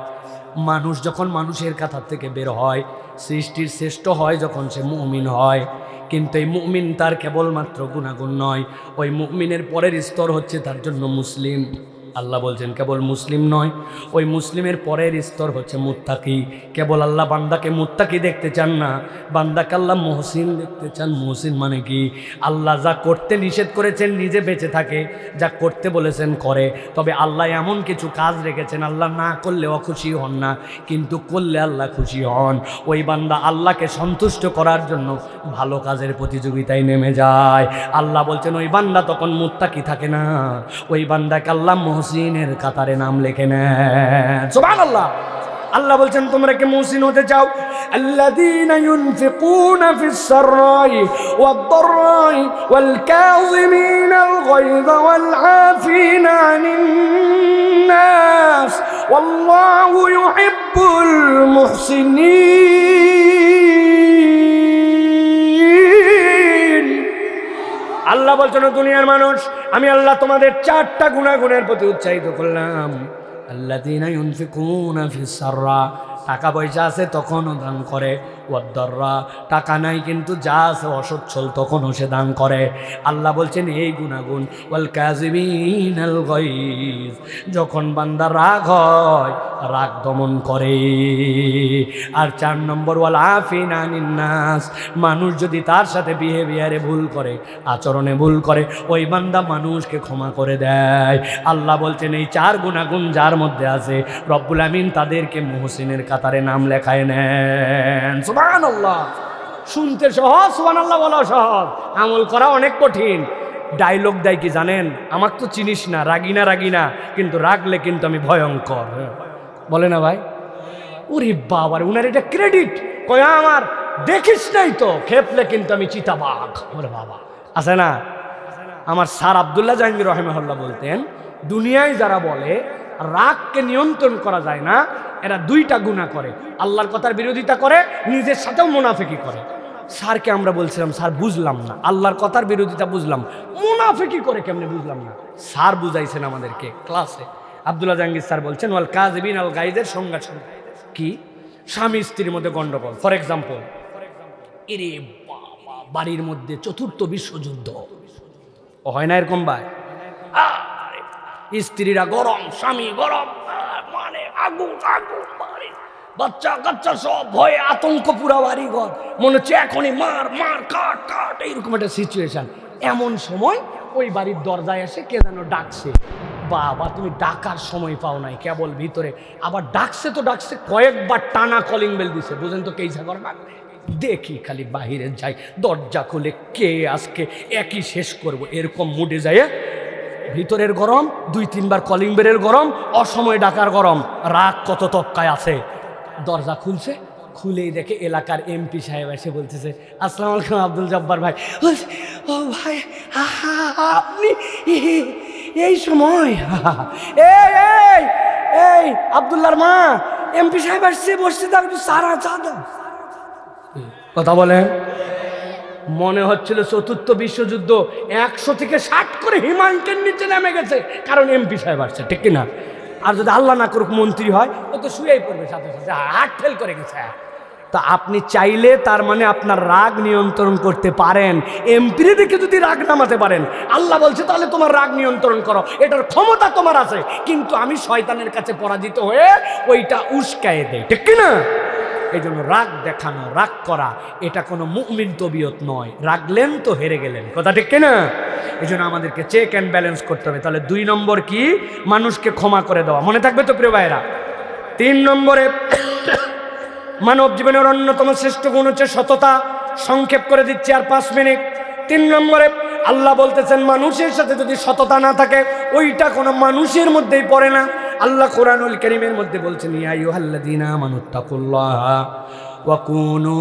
মানুষ যখন মানুষের কাতার থেকে বের হয়, সৃষ্টির শ্রেষ্ঠ হয় যখন সে মুমিন হয়। কিন্তু এই মুমিন তার কেবলমাত্র গুণাগুণ নয়, ওই মুমিনের পরের স্তর হচ্ছে তার জন্য মুসলিম। আল্লাহ বলছেন কেবল মুসলিম নয়, ওই মুসলিমের পরের স্তর হচ্ছে মুত্তাকি। কেবল আল্লাহ বান্দাকে মুত্তাকি দেখতে চান না, বান্দাকে আল্লাহ মুহসিন দেখতে চান। মুহসিন মানে কি? আল্লাহ যা করতে নিষেধ করেছেন নিজে বেঁচে থাকে, যা করতে বলেছেন করে। তবে আল্লাহ এমন কিছু কাজ রেখেছেন আল্লাহ না করলে অখুশি হন না, কিন্তু করলে আল্লাহ খুশি হন। ওই বান্দা আল্লাহকে সন্তুষ্ট করার জন্য ভালো কাজের প্রতিযোগিতায় নেমে যায়। আল্লাহ বলছেন ওই বান্দা তখন মুত্তাকি থাকে না, ওই বান্দাকে আল্লাহ মুহসিনের কাতারে নাম লিখে নেন। সুবহানাল্লাহ। আল্লাহ বলছেন তোমরা কি মুহসিন হতে চাও? আল্লাযীনা ইউনফিকুনা ফিস সাররাই ওয়াদ-দাররাই ওয়াল কাযিমিনাল গায়যা ওয়াল আফিনা আনিন নাস ওয়াল্লাহু ইউহিব্বুল মুহসিনিন। আল্লাহ বলছেন দুনিয়ার মানুষ, আমি আল্লাহ তোমাদের 4টা গুণাগুণের প্রতি উৎসাহিত করলাম। আল্লাযীনা ইউনফিকুনা ফিস সাররা, টাকা পয়সা আছে তখনও দান করে। ওয়াদ-দাররা, টাকা নাই কিন্তু যা আছে অসচ্ছল তখনও সে দান করে। আল্লাহ বলছেন এই গুণাগুণ। ওয়াল কাযিমিনাল গায়জ, যখন বান্দা রাগ হয় রাগ দমন করে। আর 4 নম্বর ওয়াল আফিনা আনিন নাস, মানুষ যদি তার সাথে বিহেভিয়ারে ভুল করে, আচরণে ভুল করে, ওই বান্দা মানুষকে ক্ষমা করে দেয়। আল্লাহ বলছেন এই 4 গুণাগুণ যার মধ্যে আছে রব্বুল আমিন তাদেরকে মুহসিনের কাতারে নাম লেখায় নেন। সুবহানাল্লাহ। শুনতে সহজ, সুবহানাল্লাহ বলা সহজ, আমল করা অনেক কঠিন। ডায়লগ দেয় কি জানেন? আমাকে তো চিনিস না, রাগিনা রাগিনা, কিন্তু রাগলে কিন্তু আমি ভয়ঙ্কর। বলে না ভাই? ওরে বাবার, উনার এটা ক্রেডিট। কয় আমার দেখিস নাই তো, খেপলে কিন্তু আমি চিতাবাঘ। ওরে বাবা, আছে না? আমার স্যার আব্দুল্লাহ জাহাঙ্গীর রাহিমাহুল্লাহ বলতেন দুনিয়ায় যারা বলে রাগকে নিয়ন্ত্রণ করা যায় না, এরা 2টা গুনাহ করে। আল্লাহর কথার বিরোধিতা করে, নিজের সাথেও মুনাফিকি করে। স্যারকে আমরা বলছিলাম স্যার বুঝলাম না, আল্লাহর কথার বিরোধিতা বুঝলাম, মুনাফিকি করে কেমনে বুঝলাম না। স্যার বুঝাইছেন আমাদেরকে ক্লাসে। আব্দুল্লাহ জাহাঙ্গীর স্যার বলছেন ওয়াল কাযিবিনাল গায়জের সংজ্ঞা কি? স্বামী স্ত্রীর মধ্যে গন্ডগোল। ফর এক্সাম্পল, এরে বাবা, বাড়ির মধ্যে 4র্থ বিশ্বযুদ্ধ হয় না এরকম ভাই? স্ত্রীরা গরম, স্বামী গরম, মানে আগুন আগুন, বাচ্চা কাচ্চা সব ভয়ে আতঙ্ক, পুরা বাড়ি ঘর, মনে হচ্ছে এখনই মার মার কাট কাট, এইরকম একটা সিচুয়েশন। এমন সময় ওই বাড়ির দরজায় এসে কে যেন ডাকছে। বাবা, তুমি ডাকার সময় পাও নাই, কেবল ভিতরে আবার ডাকছে তো ডাকছে, কয়েকবার টানা কলিং বেল দিছে। বুঝেন তো কেইসা করে না? দেখি খালি বাহিরে যাই, দরজা খুলে কে আজকে একই শেষ করব, এরকম মুডে যায়। ভিতরের গরম, 2-3 বার কলিং বেলের গরম, অসময়ে ডাকার গরম, রাগ কত তক্কায় আছে। দরজা খুলছে, খুলেই দেখে এলাকার এমপি সাহেব এসে বলতেছে আসসালামু আলাইকুম আব্দুল জব্বার ভাই। ও ভাই, আপনি এই সময়? এই এই এই আব্দুল্লাহর মা, এমপি সাহেব আসছে, বসছে, দাও একটু সারা চা দাও। কথা বলেন। মনে হচ্ছিল 4র্থ বিশ্বযুদ্ধ 100 থেকে 60 করে হিমাঙ্কের নিচে নেমে গেছে, কারণ এমপি সাহেব আসছে, ঠিক কিনা? আর যদি আল্লাহ না করুক মন্ত্রী হয়, ও তো শুয়েই পড়বে সাথে সাথে, হার্ট ফেল করে গেছে। তা আপনি চাইলে তার মানে আপনার রাগ নিয়ন্ত্রণ করতে পারেন। এমপিরে দেখে যদি রাগ নামাতে পারেন, আল্লাহ বলছে তাহলে তোমার রাগ নিয়ন্ত্রণ করো, এটার ক্ষমতা তোমার আছে। কিন্তু আমি শয়তানের কাছে পরাজিত হয়ে ওইটা উস্কায়ে দেই, ঠিক কিনা? এই জন্য রাগ দেখানো, রাগ করা, এটা কোনো মুমিন তবিয়ত নয়। রাগলেন তো হেরে গেলেন, কথা ঠিক কিনা? এই জন্য আমাদেরকে চেক অ্যান্ড ব্যালেন্স করতে হবে। তাহলে 2 নম্বর কি? মানুষকে ক্ষমা করে দেওয়া। মনে থাকবে তো প্রিয় ভাইরা? 3 নম্বরে মানব জীবনের অন্যতম শ্রেষ্ঠ গুণ হচ্ছে সততা। সংক্ষেপ করে দিচ্ছি আর 5 মিনিট। 3 নম্বরে আল্লাহ বলতেছেন মানুষের সাথে যদি সততা না থাকে, ওইটা কোনো মানুষের মধ্যেই পড়ে না। আল্লাহ কোরআনুল কারীমের মধ্যে বলছেন ইয়া আইয়ুহাল্লাযীনা আমানুত্তাকুল্লাহা ওয়া কুনু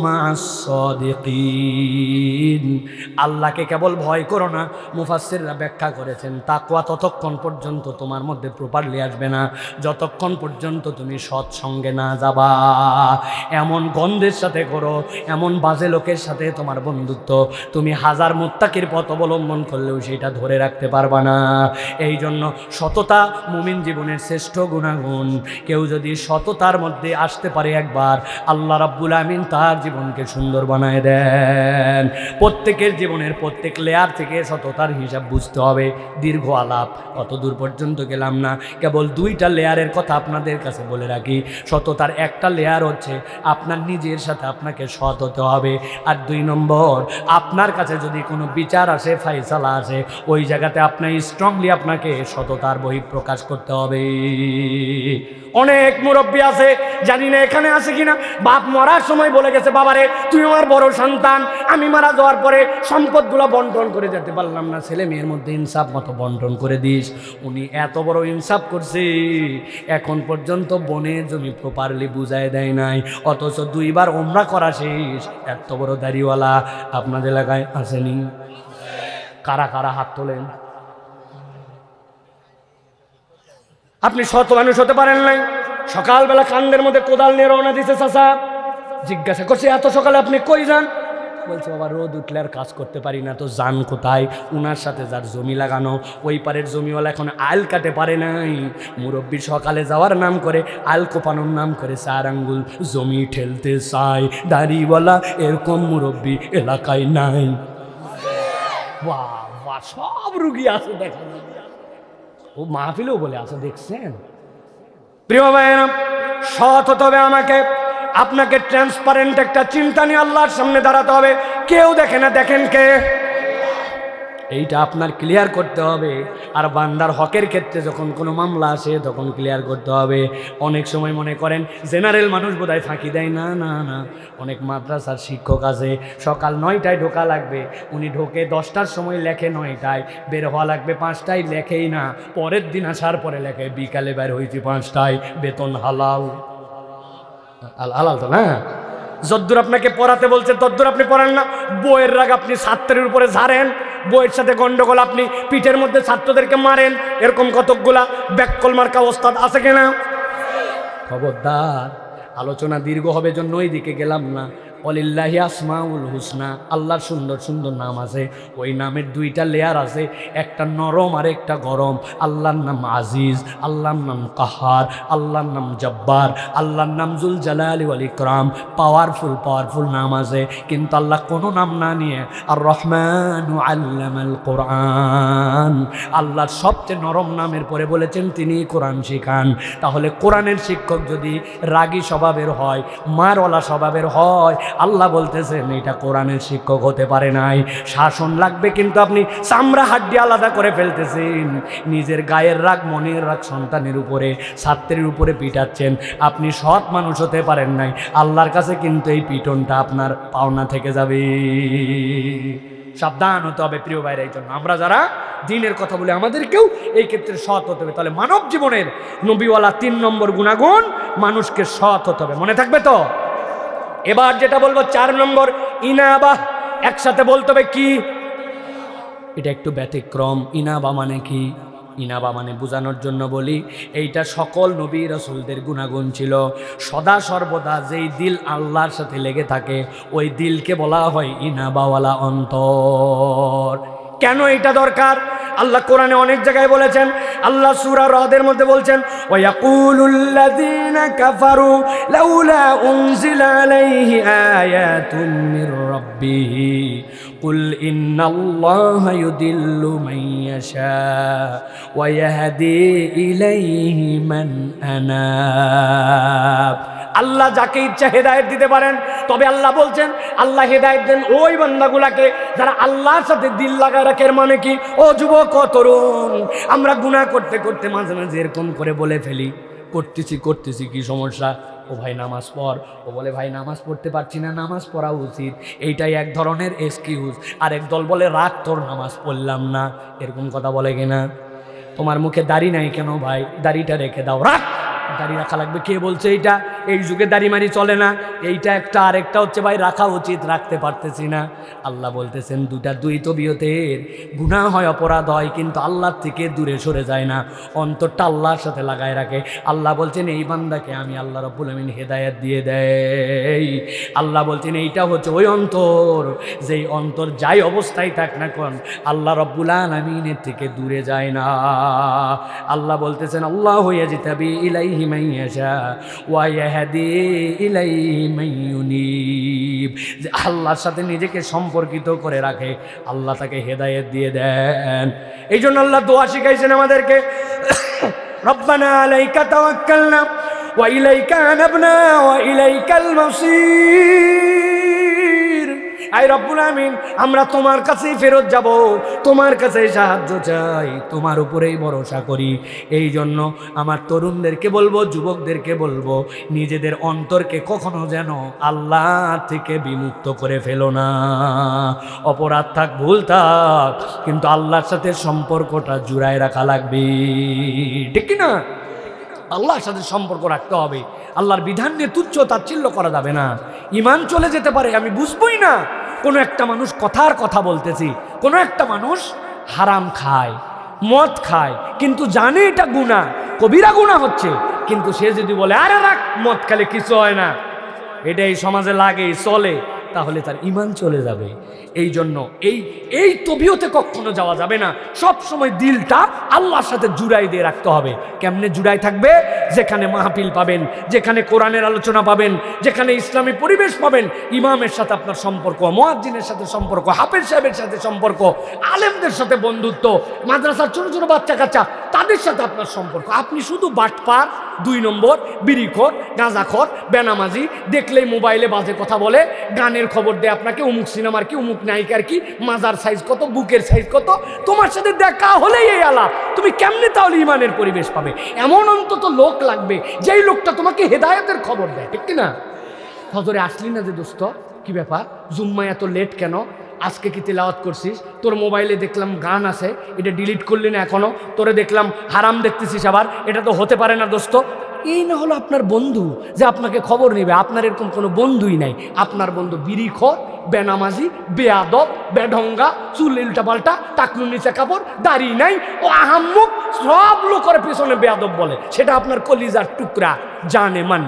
মা'আস সাদিকিন। আল্লাহকে কেবল ভয় করো না। মুফাসসিররা ব্যাখ্যা করেছেন তাকওয়া ততক্ষণ পর্যন্ত তোমার মধ্যে প্রপারলি আসবে না যতক্ষণ পর্যন্ত তুমি সৎসঙ্গে না যাবা। এমন গন্ধের সাথে করো, এমন বাজে লোকের সাথে তোমার বন্ধুত্ব, তুমি হাজার মুত্তাকির পথ অবলম্বন করলেও সেটা ধরে রাখতে পারবা না। এই জন্য সততা মুমিন জীবনের শ্রেষ্ঠ গুণাগুণ। কেউ যদি সততার মধ্যে আসতে পারে একবার, আল্লাহ রাব্বুল আমিন তার জীবনকে সুন্দর বানায় দেন। প্রত্যেকের জীবনের প্রত্যেক লেয়ার থেকে সততার হিসাব বুঝতে হবে। দীর্ঘ আলাপ, অত দূর পর্যন্ত গেলাম না, কেবল দুইটা লেয়ারের কথা আপনাদের কাছে বলে রাখি। সততার একটা লেয়ার হচ্ছে আপনার নিজের সাথে আপনাকে সৎ হতে হবে, আর 2 নম্বর আপনার কাছে যদি কোনো বিচার আসে, ফাইসালা আসে, ওই জায়গাতে আপনার স্ট্রংলি আপনাকে সততার বহিঃপ্রকাশ করতে হবে। অনেক মুরব্বী আছে, জানি না এখানে আছে কিনা, বাপ মরার সময় বলে গেছে, বাবারে তুই আমার বড় সন্তান, আমি মারা যাওয়ার পরে সম্পদগুলো বন্টন করে যেতে পারলাম না, ছেলে মেয়ের মধ্যে ইনসাফ মতো বন্টন করে দিস। উনি এত বড় ইনসাফ করছে, এখন পর্যন্ত বনের জমি প্রপারলি বুঝায় দেয় নাই, অথচ 2 বার ওমরা করা শেষ। এত বড় দাড়িওয়ালা আপনাদের এলাকায় আসেনি? কারা কারা হাত তোলেন? আপনি শত মানুষ হতে পারেন নাই। সকালবেলা কান্দের মধ্যে কোদাল নিয়ে রওনা দিছে চাচা, জিজ্ঞাসা করছে এত সকালে আপনি কই যান? বলছে বাবা রোদ উঠলে আর কাজ করতে পারি না, তো যান কোথায়? উনার সাথে যার জমি লাগানো, ওই পারের জমিওয়ালা এখন আল কাটে পারে নাই, মুরব্বী সকালে যাওয়ার নাম করে, আল কোপানোর নাম করে 4 আঙ্গুল জমি ঠেলতে চায়। দাড়িওয়ালা এরকম মুরব্বী এলাকায় নাই। বাহ বাহ, সব রুগী আছে দেখা, ও মাহফিলেও বলে আছে, দেখছেন? প্রিয় ভাইয়েরা, সৎ হতে হবে আমাকে, আপনাকে ট্রান্সপারেন্ট একটা চিন্তা নিয়ে আল্লাহর সামনে দাঁড়াতে হবে। কেউ দেখে না, দেখেন কে? এইটা আপনার ক্লিয়ার করতে হবে। আর বান্দার হকের ক্ষেত্রে যখন কোনো মামলা আসে তখন ক্লিয়ার করতে হবে। অনেক সময় মনে করেন জেনারেল মানুষ বোধহয় ফাঁকি দেয়, না না না, অনেক মাদ্রাসার শিক্ষক আছে, সকাল 9টায় ঢোকা লাগবে, উনি ঢোকে 10টার সময় লেখে 9টায়, বের হওয়া লাগবে 5টায়, লেখেই না, পরের দিন আসার পরে লেখে বিকালে বের হয়েছি 5টায়, বেতন হালাল। হালাল তো না? যদ্দূর আপনাকে পড়াতে বলছে তদ্দূর আপনি পড়ান না। বইয়ের রাগ আপনি ছাত্রের উপরে ঝাড়েন, বইয়ের সাথে গন্ডগোল, আপনি পিঠের মধ্যে ছাত্রদেরকে মারেন, এরকম কতকগুলা ব্যাককল মার্কা ওস্তাদ আছে কিনা? খবরদার, আলোচনা দীর্ঘ হবে জন্য ওই দিকে গেলাম না। ওয়ালিল্লাহি আসমাউল হুসনা, আল্লাহর সুন্দর সুন্দর নাম আছে, ওই নামের 2টা লেয়ার আছে, একটা নরম আর একটা গরম। আল্লাহর নাম আজিজ, আল্লাহর নাম কাহার, আল্লাহর নাম জব্বার, আল্লাহর নাম জুল জালালি ওয়াল ইকরাম। পাওয়ারফুল পাওয়ারফুল নাম আছে, কিন্তু আল্লাহ কোনো নাম না নিয়ে আর রহমানু আল্লামাল কোরআন, আল্লাহর সবচেয়ে নরম নামের পরে বলেছেন তিনি কোরআন শিখান। তাহলে কোরআনের শিক্ষক যদি রাগী স্বভাবের হয়, মারওয়ালা স্বভাবের হয়, আল্লাহ বলতেছেন এটা কোরআনের শিক্ষক হতে পারে নাই। শাসন লাগবে, কিন্তু আপনি চামড়া হাড্ডি আলাদা করে ফেলতেছেন, নিজের গায়ের রাগ, মনের রাগ সন্তানের উপরে, ছাত্রের উপরে পিটাচ্ছেন, আপনি সৎ মানুষ হতে পারেন নাই। আল্লাহর কাছে কিন্তু এই পিটনটা আপনার পাওনা থেকে যাবে। সাবধান হতে হবে প্রিয় ভাইরা। এই জন্য আমরা যারা দ্বীনের কথা বলে আমাদেরকেও এই ক্ষেত্রে সৎ হতে হবে। তাহলে মানব জীবনের নবীওয়ালা 3 নম্বর গুণাগুণ, মানুষকে সৎ হতে হবে। মনে থাকবে তো? এবার যেটা বলবো 4 নম্বর, ইনাবা। একসাথে বলতে হবে কি? এটা একটু ব্যতিক্রম। ইনাবা মানে কি? ইনাবা মানে বোঝানোর জন্য বলি, এইটা সকল নবী রাসূলদের গুণাগুণ ছিল। সদা সর্বদা যেই দিল আল্লাহর সাথে লেগে থাকে ওই দিলকে বলা হয় ইনাবাওয়ালা অন্তর। কেন এটা দরকার? আল্লাহ কোরআনে অনেক জায়গায় বলেছেন। আল্লাহ সূরা রদের মধ্যে বলছেন, ওয়ায়াকুলুল্লাযীনা কাফারু লাউলা উনজিলা আলাইহি আয়াতুম মির রাব্বিহি কুল ইন্নাল্লাহা ইউদিল্লু মান ইয়াশা ওয়া ইয়াহদি ইলাইহি মান আনাব। আল্লাহ যাকে ইচ্ছা হেদায়েত দিতে পারেন, তবে আল্লাহ বলছেন আল্লাহ হেদায়েত দেন ওই বান্দাগুলাকে যারা আল্লাহর সাথে দিল লাগায় রাখে। মানে কি? ও যুবক, ও তরুণ, আমরা গুনাহ করতে করতে মাঝে মাঝে এরকম করে বলে ফেলি, করতেছি কি সমস্যা? ও ভাই নামাজ পড়। ও বলে ভাই নামাজ পড়তে পারছি না, নামাজ পড়া উচিত। এইটাই এক ধরনের এক্সকিউজ। আর এক দল বলে রাগ, তোর নামাজ পড়লাম না। এরকম কথা বলে কিনা? তোমার মুখে দাড়ি নাই কেন ভাই? দাড়িটা রেখে দাও। রাগ, দাড়ি রাখা লাগবে। কে বলছে এইটা? এই যুগে দাড়ি মারি চলে না। এইটা একটা। আরেকটা হচ্ছে ভাই রাখা উচিত, রাখতে পারতেছি না। আল্লাহ বলতেছেন দুটা দ্বৈত বিয়তের গুনাহ হয়, অপরাধ হয়, কিন্তু আল্লাহর থেকে দূরে সরে যায় না, অন্তরটা আল্লাহর সাথে লাগায় রাখে। আল্লাহ বলছেন এই বান্দাকে আমি আল্লাহ রাব্বুল আমিন হেদায়েত দিয়ে দেই। আল্লাহ বলছেন এইটা হচ্ছে ওই অন্তর, যেই অন্তর যাই অবস্থায় থাক না কোন আল্লাহ রাব্বুল আলামিনের থেকে দূরে যায় না। আল্লাহ বলতেছেন আল্লাহু ইয়াজতাবি ইলাইহি মান ইয়াশা ওয়া ইয়াহদি ইলাইহি মান ইউনিব, যে আল্লাহর সাথে নিজেকে সম্পর্কিত করে রাখে আল্লাহ তাকে হেদায়েত দিয়ে দেন। এই জন্য আল্লাহ দোয়া শিখাইছেন আমাদেরকে, রব্বানা আলাইকা তাওয়াক্কালনা ওয়া ইলাইকা আনাবনা ওয়া ইলাইকাল মাসির। আয় রব্বুল আমিন, আমরা তোমার কাছেই ফেরত যাব, তোমার কাছে সাহায্য চাই, তোমার উপরেই ভরসা করি। এই জন্য আমার তরুণদেরকে বলবো, যুবকদেরকে বলবো, নিজেদের অন্তরকে কখনো যেন আল্লাহ থেকে বিমুক্ত করে ফেলো না। অপরাধ থাক, ভুল থাক, কিন্তু আল্লাহর সাথে সম্পর্কটা জুড়ায় রাখা লাগবে, ঠিক কি না? আল্লাহর সাথে সম্পর্ক রাখতে হবে। আল্লাহর বিধান নিয়ে তুচ্ছ তাচ্ছিল্য করা যাবে না। ঈমান চলে যেতে পারে, আমি বুঝবই না। কোনো একটা মানুষ কথার কথা বলতেছি, কোনো একটা মানুষ হারাম খায়, মদ খায়, কিন্তু জানে এটা গুনাহ, কবিরা গুনাহ হচ্ছে, কিন্তু সে যদি বলে আরে রাখ, মদ খেলে কিছু হয় না, এটাই সমাজে লাগে, চলে, তাহলে তার ঈমান চলে যাবে। এই জন্য এই তবিয়তে কখনো যাওয়া যাবে না। সব সময় দিলটা আল্লাহর সাথে জুড়াই দিয়ে রাখতে হবে। কেমনে জুড়াই থাকবে? যেখানে মাহফিল পাবেন, যেখানে কোরআনের আলোচনা পাবেন, যেখানে ইসলামী পরিবেশ পাবেন, ইমামের সাথে আপনার সম্পর্ক, মুয়াজ্জিনের সাথে সম্পর্ক, হাফেজ সাহেবের সাথে সম্পর্ক, আলেমদের সাথে বন্ধুত্ব, মাদ্রাসার ছোট ছোট বাচ্চা কাচ্চা তাদের সাথে আপনার সম্পর্ক। আপনি শুধু বাটপার, 2 নম্বর, বিড়িখোর, গাঁজাখোর, বেনামাজি, দেখলেই মোবাইলে বাজে কথা বলে, গানের খবর দেয় আপনাকে, অমুক সিনেমার কি, অমুক নায়িকার কি, মাজার সাইজ কত, বুকের সাইজ কত, তোমার সাথে দেখা হলেই এই আলাপ, তুমি কেমনে তাহলে ইমানের পরিবেশ পাবে? এমন অন্তত লোক লাগবে যেই লোকটা তোমাকে হেদায়েতের খবর দেয়, ঠিক কিনা? ফজরে আসলি না যে দোস্ত, কি ব্যাপার, জুম্মায় এত লেট কেন, আজকে কি তিলাওয়াত করছিস, তোর মোবাইলে দেখলাম গান আছে, এটা ডিলিট করলি না এখনো, তোরে দেখলাম হারাম দেখতেছিস আবার, এটা তো হতে পারে না দোস্ত। এই না হলো আপনার বন্ধু যে আপনাকে খবর নেবে? আপনার এরকম কোনো বন্ধুই নাই। আপনার বন্ধু বিড়িখোর, বেনামাজি, বেয়াদব, বেঢঙ্গা, চুল উল্টাপাল্টা, টাকলু নিচে কাপড়, দাড়ি নাই, ও আহাম্মুক, সব লোকের পেছনে বেয়াদব বলে, সেটা আপনার কলিজার টুকরা, জানে মান,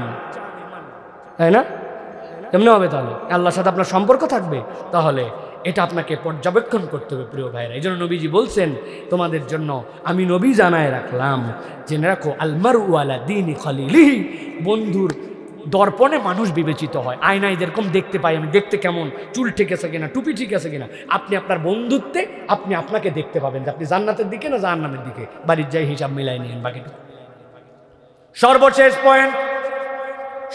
তাই না? কেমনে হবে তাহলে? আল্লাহর সাথে আপনার সম্পর্ক থাকবে? তাহলে এটা আপনাকে পর্যবেক্ষণ করতে হবে প্রিয় ভাইরা। এই জন্য নবীজি বলছেন, তোমাদের জন্য আমি নবী জানায় রাখলাম, জেনে রাখো, আলমারু আলা দীনি খলিলিহি, বন্ধুর দর্পণে মানুষ বিবেচিত হয়। আয়নায় যেরকম দেখতে পাই আমি, দেখতে কেমন, চুল ঠিক আছে কিনা, টুপি ঠিক আছে কিনা, আপনি আপনার বন্ধুত্বে আপনি আপনাকে দেখতে পাবেন যে আপনি জান্নাতের দিকে না জাহান্নামের দিকে। বাড়ির যাই হিসাব মিলাই নিন বাকিটা। সর্বশেষ পয়েন্ট,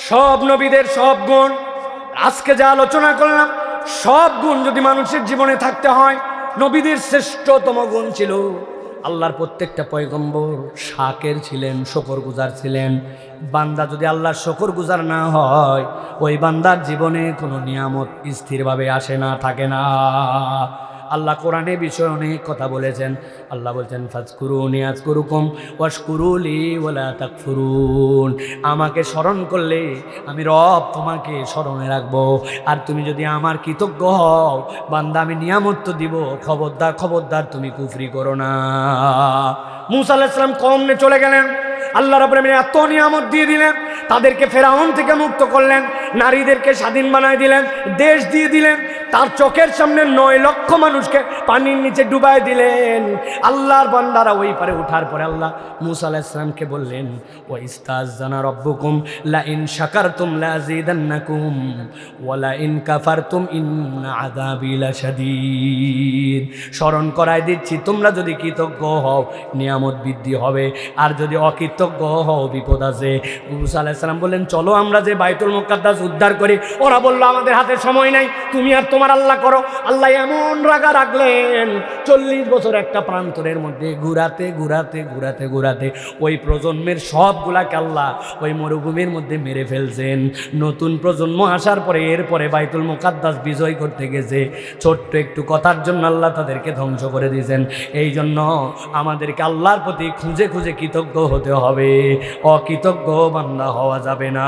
সব নবীদের সব গুণ, আজকে যা আলোচনা করলাম, সব গুণ যদি মানুষের জীবনে থাকতে হয়, নবীদের শ্রেষ্ঠতম গুণ ছিল, আল্লাহর প্রত্যেকটা পয়গম্বর শাকের ছিলেন, শকরগুজার ছিলেন। বান্দা যদি আল্লাহর শকরগুজার না হয়, ওই বান্দার জীবনে কোনো নিয়ামত স্থিরভাবে আসে না, থাকে না। আল্লাহ কোরআনে বিষয়ে অনেক কথা বলেছেন। আল্লাহ বলছেন, ফাজকুরুনি আযকুরুকুম ওয়াশকুরুলি ওয়ালা তাকফুরুন, আমাকে স্মরণ করলে আমি রব তোমাকে স্মরণে রাখবো, আর তুমি যদি আমার কৃতজ্ঞ হও বান্দা আমি নিয়ামত তো দিব, খবরদার খবরদার তুমি কুফরি করো না। মূসা আলাইহিস সালাম কওম নিয়ে চলে গেলেন, আল্লাহ রাব্বুল আলামিন এত নিয়ামত দিয়ে দিলেন, তাদেরকে ফেরাউন থেকে মুক্ত করলেন, নারীদেরকে স্বাধীন বানায় দিলেন, দেশ দিয়ে দিলেন, তার চোখের সামনে 9 লক্ষ মানুষকে পানির নিচে ডুবাই দিলেন। আল্লাহর বান্দারা ওই পারে ওঠার পরে আল্লাহ মূসা আলাইহিস সালামকে বললেন, ওয়া ইস্তাযানা রাব্বুকুম লা ইন শাকারতুম লাযিদান্নাকুম ওয়া লা ইন কাফারতুম ইন্না আযাবি লাশাদীদ, স্মরণ করায় দিচ্ছি, তোমরা যদি কৃতজ্ঞ হও নিয়ামত বৃদ্ধি হবে, আর যদি অকৃতজ্ঞ হও বিপদ আছে। মূসা আলাইহিস সালাম বললেন, চলো আমরা যে বাইতুল মুকাদ্দাস উদ্ধার করি। ওরা বলল, আমাদের হাতে সময় নাই, তুমি আর তোমার আল্লাহ করো। আল্লাহ এমন রাগা রাখলেন, 40 বছর একটা প্রান্তরের মধ্যে ঘুরাতে ঘুরাতে ঘুরাতে ঘুরাতে ওই প্রজন্মের সবগুলাকে আল্লাহ ওই মরুভূমির মধ্যে মেরে ফেলছেন। নতুন প্রজন্ম আসার পরে এরপরে বাইতুল মুকাদ্দাস বিজয় করতে গেছে, ছোট্ট একটু কথার জন্য আল্লাহ তাদেরকে ধ্বংস করে দিয়েছেন। এই জন্য আমাদেরকে আল্লাহর প্রতি খুঁজে খুঁজে কৃতজ্ঞ হতে হবে, অকৃতজ্ঞ বান্দা হওয়া যাবে না।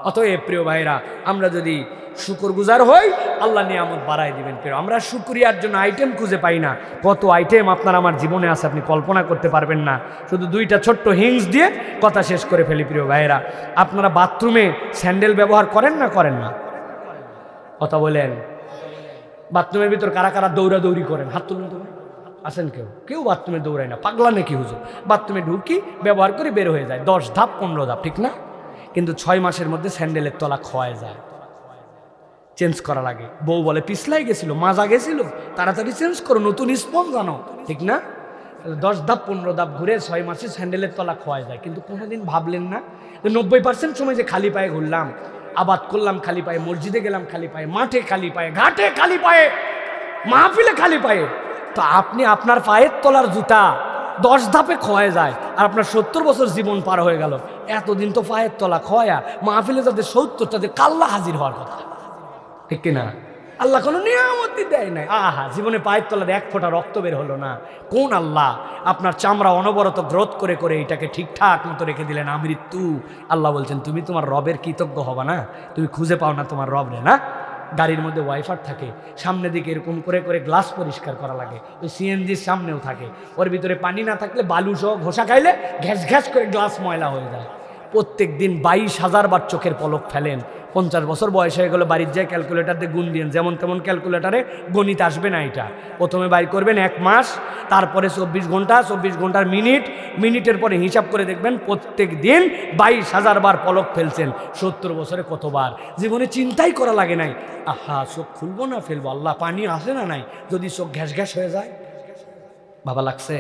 অতএব প্রিয় ভাইরা, আমরা যদি শুকরগুজার হই, আল্লাহ নিয়ামত বাড়াই দিবেন। প্রিয়, আমরা শুকরিয়ার জন্য আইটেম খুঁজে পাই না। কত আইটেম আপনার আমার জীবনে আছে, আপনি কল্পনা করতে পারবেন না। শুধু 2টা ছোট্ট হিংস দিয়ে কথা শেষ করে ফেলি। প্রিয় ভাইরা, আপনারা বাথরুমে স্যান্ডেল ব্যবহার করেন না করেন না? কথা বলেন। বাথরুমের ভিতর কারা কারা দৌড়াদৌড়ি করেন? হাত তুলুন তো। আসেন কেউ? কেউ বাথরুমে দৌড়ায় না, পাগলা নাকি হুজুর? বাথরুমে ঢুকি, ব্যবহার করি, বের হয়ে যায়, 10 ধাপ 15 ধাপ, ঠিক না? কিন্তু 6 মাসের মধ্যে স্যান্ডেলের তলা ক্ষয় যায়, চেঞ্জ করা লাগে। বউ বলে পিছলাই গেছিল, মাজা গেছিল, তাড়াতাড়ি চেঞ্জ করো, নতুন স্পঞ্জ আনো, ঠিক না? 10 ধাপ 15 ধাপ ঘুরে 6 মাসে স্যান্ডেলের তলা ক্ষয় যায়। কিন্তু কোনোদিন ভাবলেন না 90% সময় যে খালি পায়ে ঘুরলাম, আবাদ করলাম খালি পায়ে, মসজিদে গেলাম খালি পায়ে, মাঠে খালি পায়ে, ঘাটে খালি পায়ে, মাহফিলে খালি পায়ে, তো আপনি আপনার পায়ের তলার জুতা 10 ধাপে ক্ষয়ে যায় আর আপনার 70 বছর জীবন পার হয়ে গেল। এতদিন তো পায়ের তলা ক্ষয়া, মাহফিলে যাদের 70 তাদের কাল্লা হাজির হওয়ার কথা, ঠিক কিনা? আল্লাহ কোনো নিয়ামতই দেয় নাই। আহা, জীবনে পায়ের তলার 1 ফোঁটা রক্ত বের হলো না। কোন আল্লাহ আপনার চামড়া অনবরত গ্রোথ করে করে এটাকে ঠিকঠাক মতো রেখে দিলেন আমৃত্যু। আল্লাহ বলছেন তুমি তোমার রবের কৃতজ্ঞ হবা না? তুমি খুঁজে পাও না তোমার রব রে না? গাড়ির মধ্যে ওয়াইফার থাকে, সামনে দিকে এরকম করে করে গ্লাস পরিষ্কার করা লাগে, ওই সিএনজির সামনেও থাকে, ওর ভিতরে পানি না থাকলে বালু সহ ঘষা খাইলে ঘ্যাস ঘ্যাস করে গ্লাস ময়লা হয়ে যায়। প্রত্যেক দিন 22,000 বার চোখের পলক ফেলেন। 50 বছর বয়স হয়ে গেলে বাড়ির যায় ক্যালকুলেটার দিয়ে গুণ দিন, যেমন তেমন ক্যালকুলেটারে গণিত আসবে না। এটা প্রথমে বাইর করবেন 1 মাস, তারপরে 24 ঘন্টা, 24 ঘন্টার মিনিট, মিনিটের পরে হিসাব করে দেখবেন প্রত্যেক দিন 22,000 বার পলক ফেলছেন। 70 বছরে কতবার? জীবনে চিন্তাই করা লাগে নাই, আহা চোখ খুলবো না ফেলবো, আল্লাহ পানি আসে না নাই, যদি চোখ ঘ্যাস ঘ্যাস হয়ে যায়। বাবা লাগছে?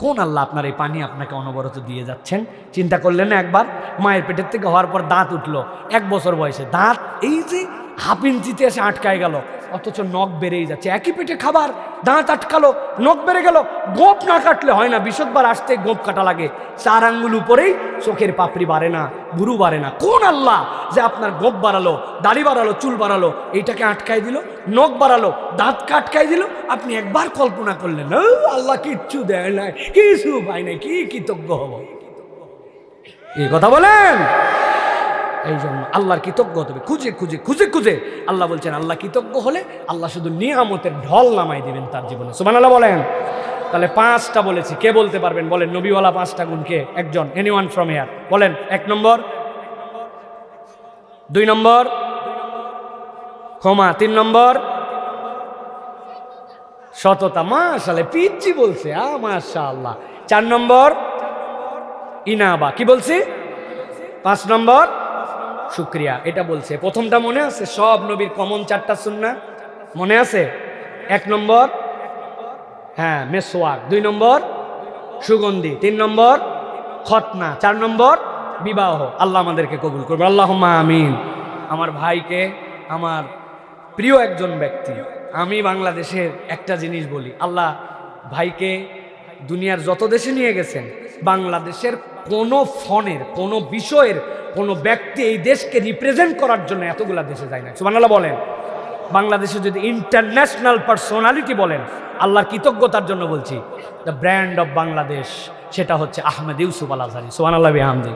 কোন আল্লাহ আপনার এই পানি আপনাকে অনবরত দিয়ে যাচ্ছেন? চিন্তা করলেন না একবার? মায়ের পেটের থেকে হওয়ার পর দাঁত উঠলো 1 বছর বয়সে, দাঁত এই যে হাফ ইঞ্চিতে এসে আটকায় গেল, অথচ নখ বেড়েই যাচ্ছে। একই পেটে খাবার, দাঁত আটকালো, নখ বেড়ে গেল। গোপ না কাটলে হয় না, 20 বার আসতে গোপ কাটা লাগে। 4 আঙ্গুল উপরেই চোখের পাপড়ি বাড়ে না, বুরু বাড়ে না। কোন আল্লাহ যে আপনার গোপ বাড়ালো, দাড়ি বাড়ালো, চুল বাড়ালো, এইটাকে আটকাই দিল, নখ বাড়ালো, দাঁতকে আটকাই দিল? আপনি একবার কল্পনা করলেন আল্লাহ কিচ্ছু দেয় নাই, কিছু পাই নাই, কি কৃতজ্ঞ হব? এই কথা বলেন। এই জন্য আল্লাহর কৃতজ্ঞ হতে হবে, খুঁজে খুঁজে খুঁজে খুঁজে। আল্লাহ বলছেন আল্লাহ কৃতজ্ঞ হলে আল্লাহ শুধু নিয়ামতের ঢল নামাই দিবেন তার জীবনে। সুবহানাল্লাহ বলেন। তাহলে 5টা বলেছি, কে বলতে পারবেন? বলেন নবীওয়ালা 5টা গুণ কে? একজন, এনিওয়ান ফ্রম হিয়ার বলেন। 1 নম্বর, 2 নম্বর ক্ষমা, 3 নম্বর সততা। মাশাআল্লাহ, পিচ্চি বলছে, মাশাআল্লাহ। 4 নম্বর ইনাবা, কি বলছি? 5 নম্বর শুকরিয়া, এটা বলছে। প্রথমটা মনে আছে? সব নবীর কমন 4টা সুন্নাহ মনে আছে? 1 নম্বর হ্যাঁ মেসওয়াক, 2 নম্বর সুগন্ধি, 3 নম্বর খতনা, 4 নম্বর বিবাহ। আল্লাহ আমাদেরকে কবুল করবে, আল্লাহুম্মা আমিন। আমার ভাইকে, আমার প্রিয় একজন ব্যক্তি, আমি বাংলাদেশের একটা জিনিস বলি, আল্লাহ ভাইকে দুনিয়ার যত দেশে নিয়ে গেছেন, বাংলাদেশের কোনো ফনের, কোনো বিষয়ের, কোনো ব্যক্তি এই দেশকে রিপ্রেজেন্ট করার জন্য এতগুলা দেশে যায় না। সুবহানাল্লাহ বলেন। বাংলাদেশে যদি ইন্টারন্যাশনাল পার্সোনালিটি বলেন, আল্লাহর কৃতজ্ঞতার জন্য বলছি, দ্য ব্র্যান্ড অফ বাংলাদেশ, সেটা হচ্ছে আহমেদ ইউসুফ আল আজহারী। সুবহানাল্লাহ বিহামদি।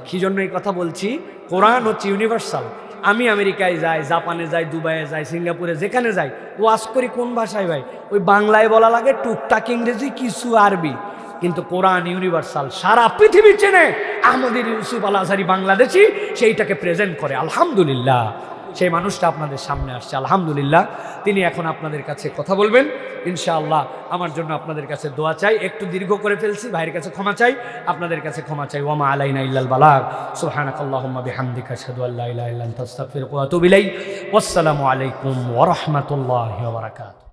কি জন্য এই কথা বলছি? কোরআন হচ্ছে ইউনিভার্সাল। আমি আমেরিকায় যাই, জাপানে যাই, দুবাইয়ে যাই, সিঙ্গাপুরে, যেখানে যাই, ওয়াজ করি কোন ভাষায় ভাই? ওই বাংলায় বলা লাগে, টুকটাক ইংরেজি, কিছু আরবি, কিন্তু কোরআন ইউনিভার্সাল, সারা পৃথিবী চেনে। আহমদ ইউসুফ আল আজহারী বাংলাদেশি, সেইটাকে প্রেজেন্ট করে। আলহামদুলিল্লাহ, সেই মানুষটা আপনাদের সামনে আসছে, আলহামদুলিল্লাহ। তিনি এখন আপনাদের কাছে কথা বলবেন ইনশাআল্লাহ। আমার জন্য আপনাদের কাছে দোয়া চাই। একটু দীর্ঘ করে ফেলছি, ভাইয়ের কাছে ক্ষমা চাই, আপনাদের কাছে ক্ষমা চাই। ওয়া মা আলাইনা ইল্লাল বালাগ। সুবহানাকাল্লাহুম্মা বিহামদিকা আশহাদু আল্লা ইলাহা ইল্লা আনতা আস্তাগফিরুকা ওয়া আতুবু ইলাইক। ওয়াসসালামু আলাইকুম ওয়া রাহমাতুল্লাহি ওয়া বারাকাতুহু।